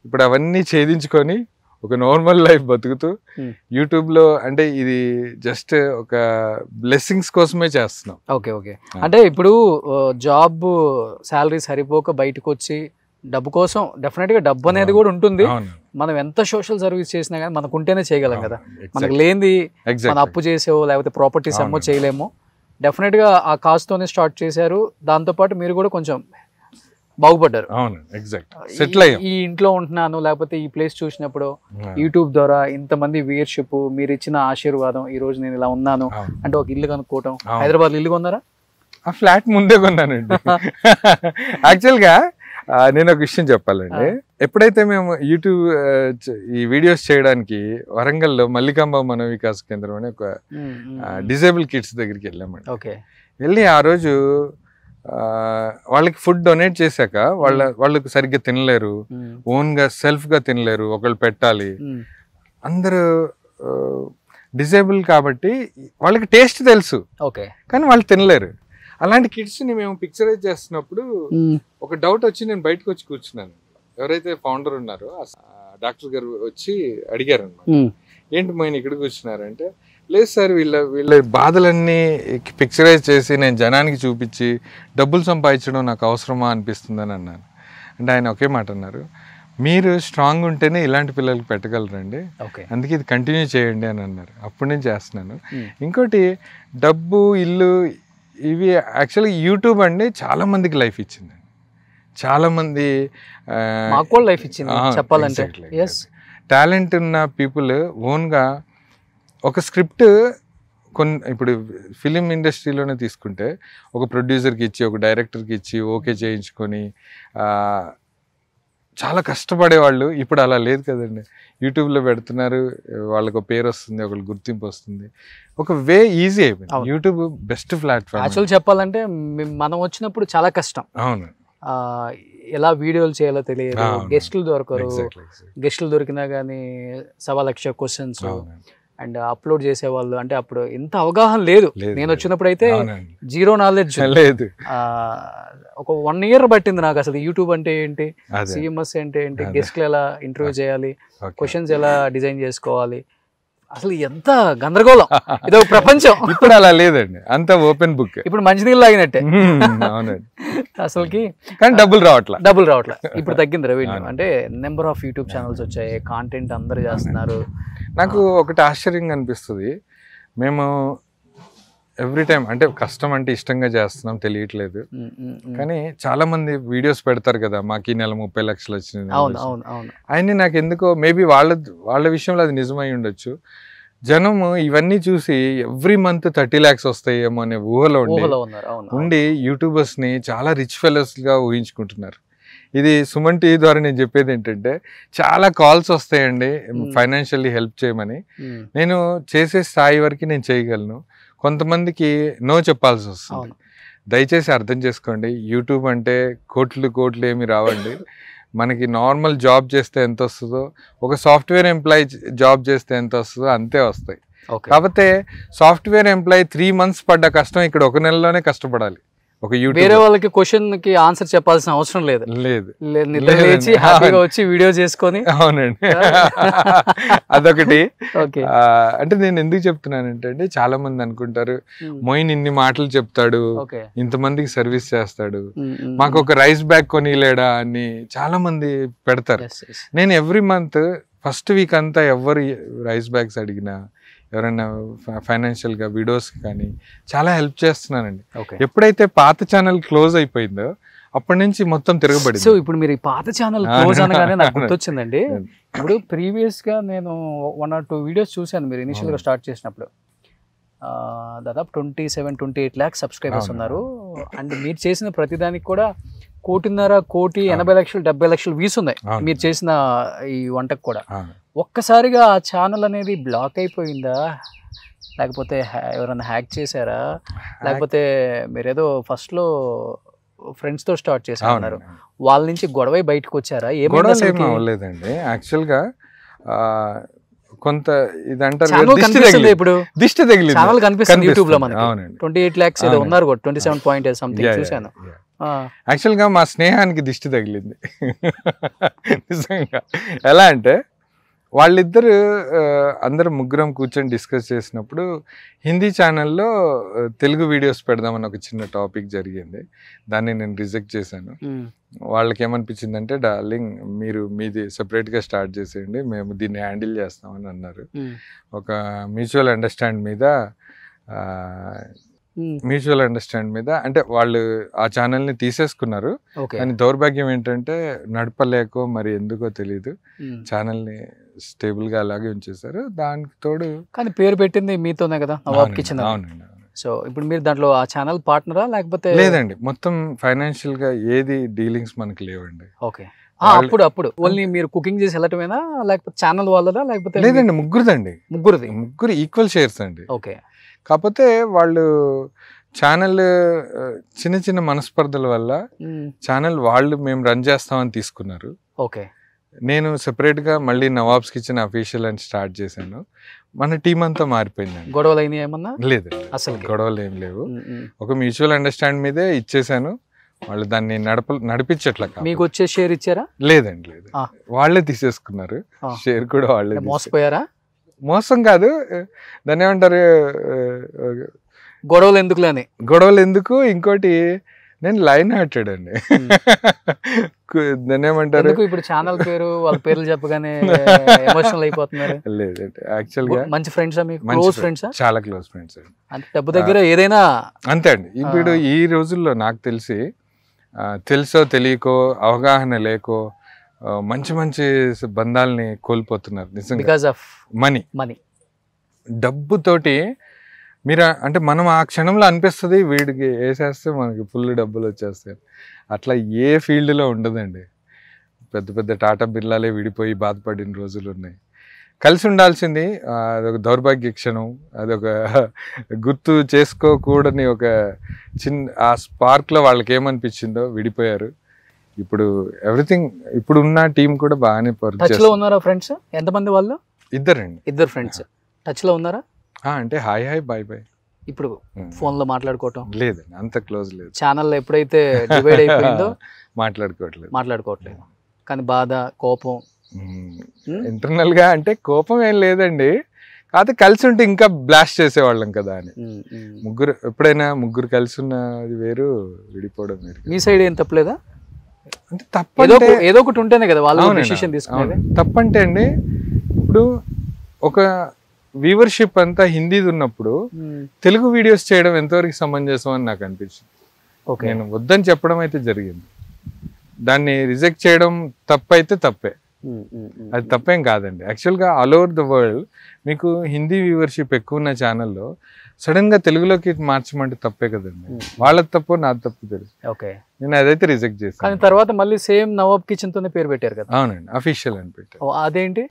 ఇప్పుడు అవన్నీ ఛేదించుకొని ఒక నార్మల్ లైఫ్ బతుకుతూ యూట్యూబ్ లో, అంటే ఇది జస్ట్ ఒక బ్లెస్సింగ్స్ కోసమే చేస్తున్నాం. ఓకే ఓకే, అంటే ఇప్పుడు జాబ్ శాలరీ సరిపోక బయటకు వచ్చి డబ్బు కోసం, డెఫినెట్ గా డబ్బు అనేది కూడా ఉంటుంది. మనం ఎంత సోషల్ సర్వీస్ చేసినా కానీ మనకు ఉంటేనే చేయగలం కదా. మనకు లేనిది మన అప్పు చేసేవో లేకపోతే ప్రాపర్టీస్ అమ్మో చేయలేము. డెఫినెట్ గా ఆ కాస్ట్ తోనే స్టార్ట్ చేశారు, దాంతో పాటు మీరు కూడా కొంచెం బాగుపడ్డారు. సెటిల్ అయ్యాం. ఈ ఇంట్లో ఉంటున్నాను లేకపోతే ఈ ప్లేస్ చూసినప్పుడు యూట్యూబ్ ద్వారా ఇంతమంది వ్యూయర్షిప్, మీరు ఇచ్చిన ఆశీర్వాదం, ఈ రోజు నేను ఇలా ఉన్నాను అంటే ఒక ఇల్లు కనుక్కోవటం. హైదరాబాద్ ఇల్లు కొన్నారా? ఆ ఫ్లాట్ ముందే కొన్నానండి. యాక్చువల్ గా నేను ఒక విషయం చెప్పాలండి, ఎప్పుడైతే మేము యూట్యూబ్ ఈ వీడియోస్ చేయడానికి వరంగల్లో మల్లికాంబ మన వికాస్ కేంద్రం అని ఒక డిజేబుల్ కిడ్స్ దగ్గరికి వెళ్ళామండి. వెళ్ళి ఆ రోజు వాళ్ళకి ఫుడ్ డొనేట్ చేశాక వాళ్ళకి సరిగ్గా తినలేరు, ఓన్ గా సెల్ఫ్ గా తినలేరు, ఒకళ్ళు పెట్టాలి. అందరూ డిజేబుల్ కాబట్టి వాళ్ళకి టేస్ట్ తెలుసు కానీ వాళ్ళు తినలేరు. అలాంటి కిడ్స్ ని మేము పిక్చరైజ్ చేస్తున్నప్పుడు ఒక డౌట్ వచ్చి నేను బయటకు వచ్చి కూర్చున్నాను. ఎవరైతే ఫౌండర్ ఉన్నారో డాక్టర్ గారు వచ్చి అడిగారు అన్నమాట, ఏంటి మోయిన్ ఇక్కడ కూర్చున్నారంటే, లేదు సార్ వీళ్ళ బాధలన్నీ పిక్చరైజ్ చేసి నేను జనానికి చూపించి డబ్బులు సంపాదించడం నాకు అవసరమా అనిపిస్తుందని అన్నాను. అంటే ఆయన ఒకే మాట అన్నారు, మీరు స్ట్రాంగ్ ఉంటేనే ఇలాంటి పిల్లలకి పెట్టగలరండి, అందుకే ఇది కంటిన్యూ చేయండి అని అన్నారు. అప్పటి నుంచి చేస్తున్నాను. ఇంకోటి డబ్బు, ఇల్లు, ఇవి యాక్చువల్గా యూట్యూబ్ అండి చాలా మందికి లైఫ్ ఇచ్చింది. చాలా మంది లైఫ్ ఇచ్చింది చెప్పాలంటే. టాలెంట్ ఉన్న పీపుల్ ఓన్గా ఒక స్క్రిప్ట్ ఇప్పుడు ఫిలిం ఇండస్ట్రీలోనే తీసుకుంటే ఒక ప్రొడ్యూసర్కి ఇచ్చి ఒక డైరెక్టర్కి ఇచ్చి ఓకే చేయించుకొని చాలా కష్టపడేవాళ్ళు. ఇప్పుడు అలా లేదు కదండి, యూట్యూబ్లో పెడుతున్నారు, వాళ్ళకు పేరు వస్తుంది, ఒకళ్ళు గుర్తింపు వస్తుంది, ఒక వే ఈజీ అయిపోయింది. YouTube best platform. యాక్చువల్ చెప్పాలంటే మనం వచ్చినప్పుడు చాలా కష్టం. అవును, ఎలా వీడియోలు చేయాలో తెలియదు, గెస్టులు దొరకరు, గెస్టులు దొరికినా కానీ 1,00,000 క్వశ్చన్స్ అండ్ అప్లోడ్ చేసేవాళ్ళు. అంటే అప్పుడు ఎంత అవగాహన లేదు. నేను వచ్చినప్పుడు అయితే జీరో నాలెడ్జ్ లేదు. ఒక 1 year పట్టింది నాకు అసలు యూట్యూబ్ అంటే ఏంటి, సిఎంఎస్ అంటే ఏంటి, గెస్ట్లు ఎలా ఇంటర్వ్యూ చేయాలి, క్వశ్చన్స్ ఎలా డిజైన్ చేసుకోవాలి, అసలు ఎంత గందరగోళం, ఇదో ప్రపంచం. ఇప్పుడు అలా లేదండి, అంత ఓపెన్ బుక్. ఇప్పుడు మంచినీళ్ళు తాగినట్టే. అవునండి, అసలుకి కానీ డబ్బులు రావట్లా. ఇప్పుడు తగ్గింది రెవెన్యూ. అంటే నెంబర్ ఆఫ్ యూట్యూబ్ ఛానల్స్ వచ్చాయి, కాంటెంట్ అందరు చేస్తున్నారు. నాకు ఒకటి ఆశ్చర్యంగా అనిపిస్తుంది, మేము ఎవ్రీ టైం అంటే కష్టం అంటే ఇష్టంగా చేస్తున్నాం తెలియట్లేదు, కానీ చాలా మంది వీడియోస్ పెడతారు కదా, మాకు ఈ నెల 30 లక్షలు వచ్చినాయి ఆయన్ని. నాకు ఎందుకో మేబీ వాళ్ళ విషయంలో అది నిజమై ఉండొచ్చు. జనము ఇవన్నీ చూసి ఎవ్రీ మంత్ 30 lakhs వస్తాయేమో అనే ఊహలో ఉండి యూట్యూబర్స్ ని చాలా రిచ్ ఫెలోస్ గా ఊహించుకుంటున్నారు. ఇది సుమన్ టీవీ ద్వారా నేను చెప్పేది ఏంటంటే, చాలా కాల్స్ వస్తాయండి ఫైనాన్షియల్లీ హెల్ప్ చేయమని. నేను చేసే స్థాయి వరకు నేను చేయగలను, కొంతమందికి నో చెప్పాల్సి వస్తుంది. దయచేసి అర్థం చేసుకోండి, యూట్యూబ్ అంటే కోట్లు ఏమి రావండి. మనకి నార్మల్ జాబ్ చేస్తే ఎంత వస్తుందో, ఒక సాఫ్ట్వేర్ ఎంప్లాయీ జాబ్ చేస్తే ఎంత వస్తుందో అంతే వస్తాయి. కాకపోతే సాఫ్ట్వేర్ ఎంప్లాయీ 3 months పడ్డ కష్టం ఇక్కడ 1 నెలలోనే కష్టపడాలి. ఒక వేరే వాళ్ళకి క్వశ్చన్ కి ఆన్సర్ చెప్పాల్సిన అవసరం లేదు. నిద్ర లేచి హ్యాపీగా వచ్చి వీడియో చేసుకొని. అవునండి, అదొకటి. అంటే నేను ఎందుకు చెప్తున్నానంటే అండి, చాలా మంది అనుకుంటారు మోయిన్ ఇన్ని మాటలు చెప్తాడు, ఇంతమందికి సర్వీస్ చేస్తాడు, మాకు ఒక రైస్ బ్యాగ్ కొనిలేడా అని చాలా మంది పెడతారు. నేను ఎవ్రీ మంత్ ఫస్ట్ వీక్ అంతా ఎవరు రైస్ బ్యాగ్స్ అడిగినా, ఎవరైనా ఫైనాన్షియల్ గా వీడియోస్ కానీ చాలా హెల్ప్ చేస్తున్నానండి. ఎప్పుడైతే పాత ఛానల్ క్లోజ్ అయిపోయిందో అప్పటి నుంచి మొత్తం తిరగబడింది. సో ఇప్పుడు మీరు ఈ పాత ఛానల్ క్లోజ్ అనగానే నాకు గుర్తొచ్చిందండి, ఇప్పుడు ప్రీవియస్ గా నేను 1 or 2 వీడియోస్ చూశాను మీరు ఇనిషియల్ గా స్టార్ట్ చేసినప్పుడు. దాదాపు 27-28 lakhs సబ్స్క్రైబర్స్ ఉన్నారు. అండ్ మీరు చేసిన ప్రతిదానికి కూడా 1.5 కోటి 80 లక్షలు 70 లక్షలు వ్యూస్ ఉన్నాయి మీరు చేసిన ఈ వంటకు కూడా. ఒక్కసారిగా ఆ ఛానల్ అనేది బ్లాక్ అయిపోయిందా, లేకపోతే ఎవరైనా హ్యాక్ చేశారా, లేకపోతే మీరేదో ఫస్ట్లో ఫ్రెండ్స్ తో స్టార్ట్ చేశారు, వాళ్ళ నుంచి గొడవ బయటకు వచ్చారా? ఏమవ్వలేదండి. యాక్చువల్గా కొంత ఇది అంటారు ఇప్పుడు దిష్టి తగిలింది ఛానల్ కనిపిస్తుంది యూట్యూబ్ లో మనకి. 28 lakhs ఏదో ఉన్నారు కూడా, 27 point something చూశాను. యాక్చువల్గా మా స్నేహానికి దిష్టి తగిలింది నిజంగా. ఎలా అంటే వాళ్ళిద్దరు అందరు ముగ్గురం కూర్చొని డిస్కస్ చేసినప్పుడు హిందీ ఛానల్లో తెలుగు వీడియోస్ పెడదామని ఒక చిన్న టాపిక్ జరిగింది. దాన్ని నేను రిజెక్ట్ చేశాను. వాళ్ళకి ఏమనిపించిందంటే, డార్లింగ్ మీరు మీది సెపరేట్గా స్టార్ట్ చేసేయండి, మేము దీన్ని హ్యాండిల్ చేస్తామని అన్నారు. ఒక మ్యూచువల్ అండర్స్టాండ్ మీద అంటే వాళ్ళు ఆ ఛానల్ని తీసేసుకున్నారు. కానీ దౌర్భాగ్యం ఏంటంటే నడపలేకో మరి ఎందుకో తెలీదు ఛానల్ని స్టేబుల్గా అలాగే ఉంచేశారు. దానికి తోడు కానీ పేరు పెట్టింది మీతోనే కదా, నవాబ్ కిచెన్. అవునండి. సో ఇప్పుడు మీరు దాంట్లో ఆ ఛానల్ పార్ట్నరా లేకపోతే? లేదండి, మొత్తం ఫైనాన్షియల్ గా ఏది డీలింగ్స్ మనకి లేవండి. ఓకే. అప్పుడు ఓన్లీ మీరు కుకింగ్ చేసి వెళ్ళటమేనా, లేకపోతే ఛానల్ వాళ్ళదా లేకపోతే? లేదండి, ముగ్గురు ఈక్వల్ షేర్స్ అండి. ఓకే. కాకపోతే వాళ్ళు ఛానల్ చిన్న చిన్న మనస్పర్ధల వల్ల ఛానల్ వాళ్ళు మేము రన్ చేస్తామని తీసుకున్నారు. ఓకే. నేను సెపరేట్గా మళ్ళీ నవాబ్స్ కిచెన్ అఫీషియల్ అని స్టార్ట్ చేశాను. మన టీం అంతా మారిపోయిందండి. గొడవలు అయినాయి ఏమన్నా? లేదు, అసలు గొడవలు ఏం లేవు. ఒక మ్యూచువల్ అండర్స్టాండ్ మీదే ఇచ్చేసాను. వాళ్ళు దాన్ని నడిపించట్ల. మీకు వచ్చే షేర్ ఇచ్చారా? లేదండి, లేదు, వాళ్ళే తీసేసుకున్నారు షేర్ కూడా. వాళ్ళే మోసపోయారా? మోసం కాదు, దాన్ని ఏమంటారు, గొడవలు ఎందుకు. ఇంకోటి నేను లైన్ హార్టెడ్ అండి. దాన్ని ఏమంటారు, ఇప్పుడు ఛానల్ పేరు వాళ్ళ పేర్లు చెప్పగానే ఎమోషనల్ అయిపోతున్నారు. లేదండి, యాక్చువల్ గా మంచి ఫ్రెండ్సా మీకు? క్లోజ్ ఫ్రెండ్సా? చాలా క్లోజ్ ఫ్రెండ్స్ అండి. అంటే డబ్బు దగ్గర ఏదైనా అంతే అండి. ఇప్పుడు ఈ రోజుల్లో నాకు తెలిసి తెలుసో తెలియకో అవగాహన లేకో మంచి మంచి బంధాలని కోల్పోతున్నారు నిజంగా. Because of money. డబ్బుతోటి మీరు అంటే మనం ఆ క్షణంలో అనిపిస్తుంది వీడికి వేసేస్తే మనకి ఫుల్ డబ్బులు వచ్చేస్తాయి. అట్లా ఏ ఫీల్డ్లో ఉండదండి. పెద్ద పెద్ద టాటా బిర్లాలే విడిపోయి బాధపడిన రోజులు ఉన్నాయి. కలిసి ఉండాల్సింది అదొక దౌర్భాగ్య క్షణం, అదొక గుర్తు చేసుకోకూడని ఒక చిన్న ఆ స్పార్క్లో వాళ్ళకి ఏమనిపించిందో విడిపోయారు. ఇప్పుడు ఎవ్రీథింగ్ ఇప్పుడు ఉన్న టీం కూడా బాగానే టచ్ లో ఉన్నారా? ఫ్రెండ్స్ ఎంతమంది వాళ్ళు? ఇద్దరు ఫ్రెండ్స్ టచ్ లో ఉన్నారా? అంటే హాయ్ బాయ్ ఇప్పుడు ఫోన్ లో మాట్లాడుకోవటం లేదండి, అంత క్లోజ్ లేదు. ఛానల్ ఎప్పుడైతే డివైడ్ అయిపోయిందో మాట్లాడుకోవట్లేదు. కానీ బాధ, కోపం ఇంటర్నల్ గా అంటే కోపం ఏం లేదండి. కాకపోతే కలిసి ఉంటే ఇంకా బ్లాస్ట్ చేసేవాళ్ళం కదా అని. ఎప్పుడైనా ముగ్గురు కలిసి ఉన్నది వేరు, విడిపోవడం వేరు. మీ సైడ్ ఏం తప్పలేదా? అంటే తప్ప ఏదో ఒకటి ఉంటేనే కదా వాళ్ళు డిసిషన్ తీసుకునేది. తప్పంటే అండి, ఇప్పుడు ఒక వ్యూవర్షిప్ అంతా హిందీది ఉన్నప్పుడు తెలుగు వీడియోస్ చేయడం ఎంతవరకు సమంజసం అని నాకు అనిపించింది. నేను వద్దని చెప్పడం అయితే జరిగింది. దాన్ని రిజెక్ట్ చేయడం తప్పైతే తప్పే, అది తప్పేం కాదండి. యాక్చువల్గా ఆల్ ఓవర్ ద వరల్డ్ మీకు హిందీ వ్యూవర్షిప్ ఎక్కువ ఉన్న ఛానల్లో సడన్గా తెలుగులోకి మార్చమంటే తప్పే కదండి. వాళ్ళది తప్పు నాది తప్పు తెలుసు. నేను అదైతే రిజెక్ట్ చేశాను. కానీ తర్వాత మళ్ళీ సేమ్ నవాబ్ కిచెన్ తోనే పేరు పెట్టారు కదా? అవునండి, అఫీషియల్ అని పెట్టారు. అదేంటి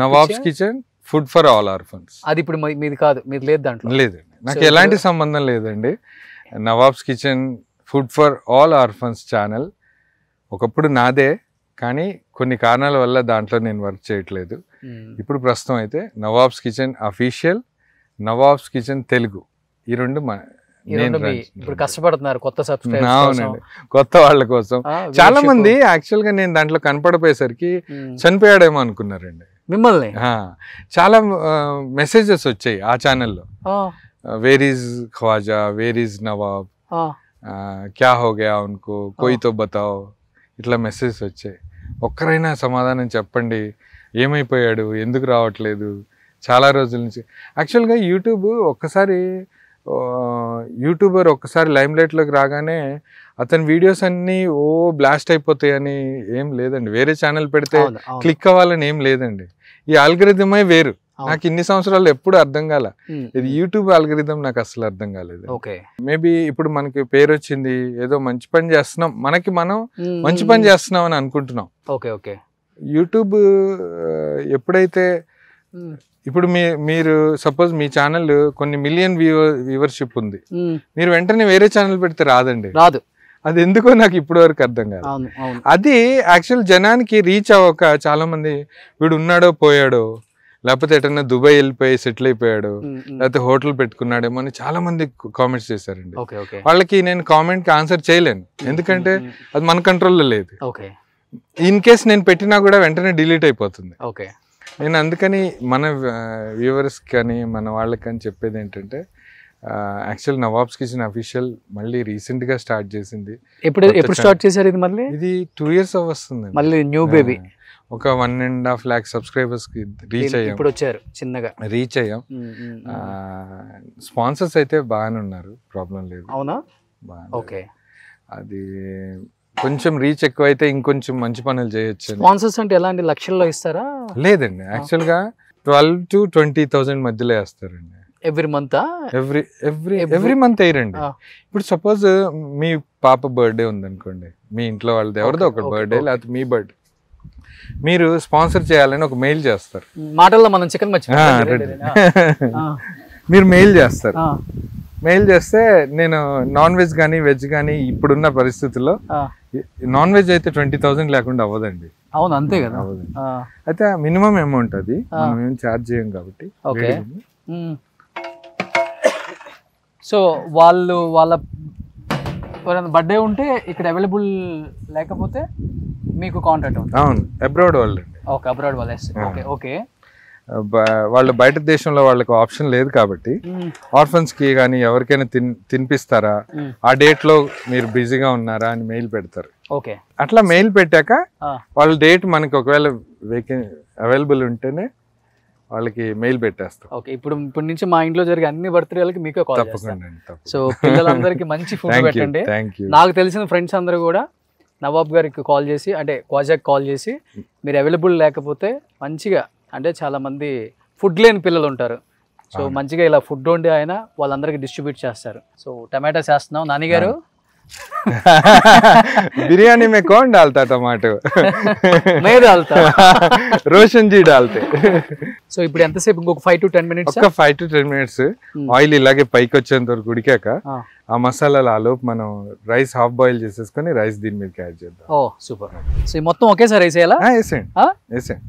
nawabs kitchen food for all orphans. అది ఇప్పుడు మీది కాదు, మీది లేదు దాంట్లో? లేదండి, నాకు ఎలాంటి సంబంధం లేదండి. Nawabs kitchen food for all orphans channel ఒకప్పుడు నాదే, కానీ కొన్ని కారణాల వల్ల దాంట్లో నేను వర్క్ చేయట్లేదు. ఇప్పుడు ప్రస్తుతం అయితే nawabs kitchen official, nawabs kitchen Telugu, ఈ రెండు ఇప్పుడు కష్టపడుతున్నారు కొత్త సబ్స్క్రైబర్స్. అవునండి, కొత్త వాళ్ళ కోసం. చాలా మంది యాక్చువల్ గా నేను దాంట్లో కనపడిపోయేసరికి చనిపోయాడేమో అనుకున్నారండి. మిమ్మల్ని చాలా మెసేజెస్ వచ్చాయి ఆ ఛానల్లో, where is Khwaja, where is Nawab, క్యా హో గయా ఉన్కో, కోయి తో బతాओ, ఇట్లా మెసేజెస్ వచ్చాయి. ఒక్కరైనా సమాధానం చెప్పండి, ఏమైపోయాడు, ఎందుకు రావట్లేదు, చాలా రోజుల నుంచి. యాక్చువల్గా యూట్యూబర్ ఒక్కసారి లైమ్లైట్లోకి రాగానే అతని వీడియోస్ అన్నీ బ్లాస్ట్ అయిపోతాయని ఏం లేదండి. వేరే ఛానల్ పెడితే క్లిక్ అవ్వాలని ఏం లేదండి. ఈ ఆల్గరిథమే వేరు, నాకు ఇన్ని సంవత్సరాలు ఎప్పుడు అర్థం కాల. ఇది యూట్యూబ్ ఆల్గరిథం నాకు అసలు అర్థం కాలేదు. ఓకే, మేబీ ఇప్పుడు మనకి పేరు వచ్చింది, ఏదో మంచి పని చేస్తున్నాం, మనకి మనం మంచి పని చేస్తున్నాం అని అనుకుంటున్నాం. Okay okay. యూట్యూబ్ ఎప్పుడైతే ఇప్పుడు మీరు సపోజ్ మీ ఛానల్ కొన్ని మిలియన్ వ్యూవర్షిప్ ఉంది, మీరు వెంటనే వేరే ఛానల్ పెడితే రాదండి, రాదు. అది ఎందుకో నాకు ఇప్పటి వరకు అర్థం కాదు. అది యాక్చువల్ జనానికి రీచ్ అవ్వక చాలా మంది వీడు ఉన్నాడో పోయాడో, లేకపోతే ఎటన్నా దుబాయ్ వెళ్ళిపోయి సెటిల్ అయిపోయాడు, లేకపోతే హోటల్ పెట్టుకున్నాడేమో అని చాలా మంది కామెంట్స్ చేశారండి. వాళ్ళకి నేను కామెంట్ కి ఆన్సర్ చేయలేను, ఎందుకంటే అది మన కంట్రోల్లో లేదు. ఇన్ కేస్ నేను పెట్టినా కూడా వెంటనే డిలీట్ అయిపోతుంది. నేను అందుకని మన వ్యూవర్స్ కానీ మన వాళ్ళకి కానీ చెప్పేది ఏంటంటే, యాక్చువల్ నవాబ్స్ కిచెన్ అఫీషియల్ మళ్ళీ రీసెంట్ గా స్టార్ట్ చేసింది. ఎప్పుడు స్టార్ట్ చేశారు ఇది? మళ్ళీ ఇది 2 years వస్తుంది. మళ్ళీ న్యూ బేబీ. ఒక 1.5 lakh సబ్స్క్రైబర్స్ కి రీచ్ అయ్యాం. ఇప్పుడు వచ్చారు, చిన్నగా రీచ్ అయ్యాం. స్పాన్సర్స్ అయితే బాగానే ఉన్నారు, ప్రాబ్లం లేదు. అవునా? ఓకే. అది కొంచెం రీచ్ ఎక్కువైతే ఇంకొంచెం మంచి పనులు చేయొచ్చు. స్పాన్సర్స్ అంటే ఎలాంటి లక్షల్లో ఇస్తారా? లేదండి, యాక్చువల్ గా 12,000 to 20,000 మధ్యలో వేస్తారండి. Every month? ఎవ్రీ మంత్ వేయరండి. ఇప్పుడు సపోజ్ మీ పాప బర్త్డే ఉందనుకోండి, మీ ఇంట్లో వాళ్ళది ఎవరిదో ఒక బర్త్డే, లేకపోతే మీ బర్త్డే, మీరు స్పాన్సర్ చేయాలని ఒక మెయిల్ చేస్తారు. మాటల్లో మనం చికెన్ మీరు మెయిల్ చేస్తారు. మెయిల్ చేస్తే నేను నాన్ వెజ్ కానీ వెజ్ కానీ ఇప్పుడున్న పరిస్థితుల్లో నాన్ వెజ్ అయితే 20,000 లేకుండా అవ్వదండి. అవును, అంతే కదా. అయితే మినిమం అమౌంట్ అది, మనం ఏం ఛార్జ్ చేయం కాబట్టి. సో వాళ్ళ బర్త్డే ఉంటే ఇక్కడ అవైలబుల్ లేకపోతే మీకు కాంటాక్ట్ అవుతుంది. అవును, అబ్రాడ్ వాళ్ళు. ఓకే, అబ్రాడ్ వాళ్ళే. Okay okay. వాళ్ళు బయట దేశంలో వాళ్ళకి ఆప్షన్ లేదు కాబట్టి ఆర్ఫన్స్ కి కానీ ఎవరికైనా తినిపిస్తారా, ఆ డేట్ లో మీరు బిజీగా ఉన్నారా అని మెయిల్ పెడతారు. ఓకే, అట్లా మెయిల్ పెట్టాక వాళ్ళ డేట్ మనకి ఒకవేళ అవైలబుల్ ఉంటేనే వాళ్ళకి మెయిల్ పెట్టేస్తాం. ఓకే, ఇప్పుడు నుంచి మా ఇంట్లో జరిగే అన్ని బర్త్డేలకి మీకే కాల్ చేస్తాం. సో పిల్లలందరికీ మంచి ఫుడ్ పెట్టండి. నాకు తెలిసిన ఫ్రెండ్స్ అందరూ కూడా నవాబ్ గారికి కాల్ చేసి, అంటే క్వాజాకి కాల్ చేసి, మీరు అవైలబుల్ లేకపోతే మంచిగా, అంటే చాలా మంది ఫుడ్ లేని పిల్లలు ఉంటారు, సో మంచిగా ఇలా ఫుడ్ వండి ఆయన వాళ్ళందరికీ డిస్ట్రిబ్యూట్ చేస్తారు. సో టమాటా చేస్తున్నాం నాని గారు. बिरयानी में कौन डालता टमाटो? मैं डालता. रोशन जी डालते. సో ఇప్పుడు ఎంతసేపు? ఇంకొక 5 to 10 minutes. ఒక 5 to 10 minutes ఆయిల్ ఇలాగే పైకి వచ్చేంత వరకు ఉడికాక ఆ మసాలాలు ఆలోపు మనం రైస్ హాఫ్ బాయిల్ చేసేసుకొని రైస్ దీని మీదకి యాడ్ చేద్దాం. ఓ సూపర్. సో మొత్తం ఒకేసారి వేసేయాలా? వేసేయండి, వేసేయండి.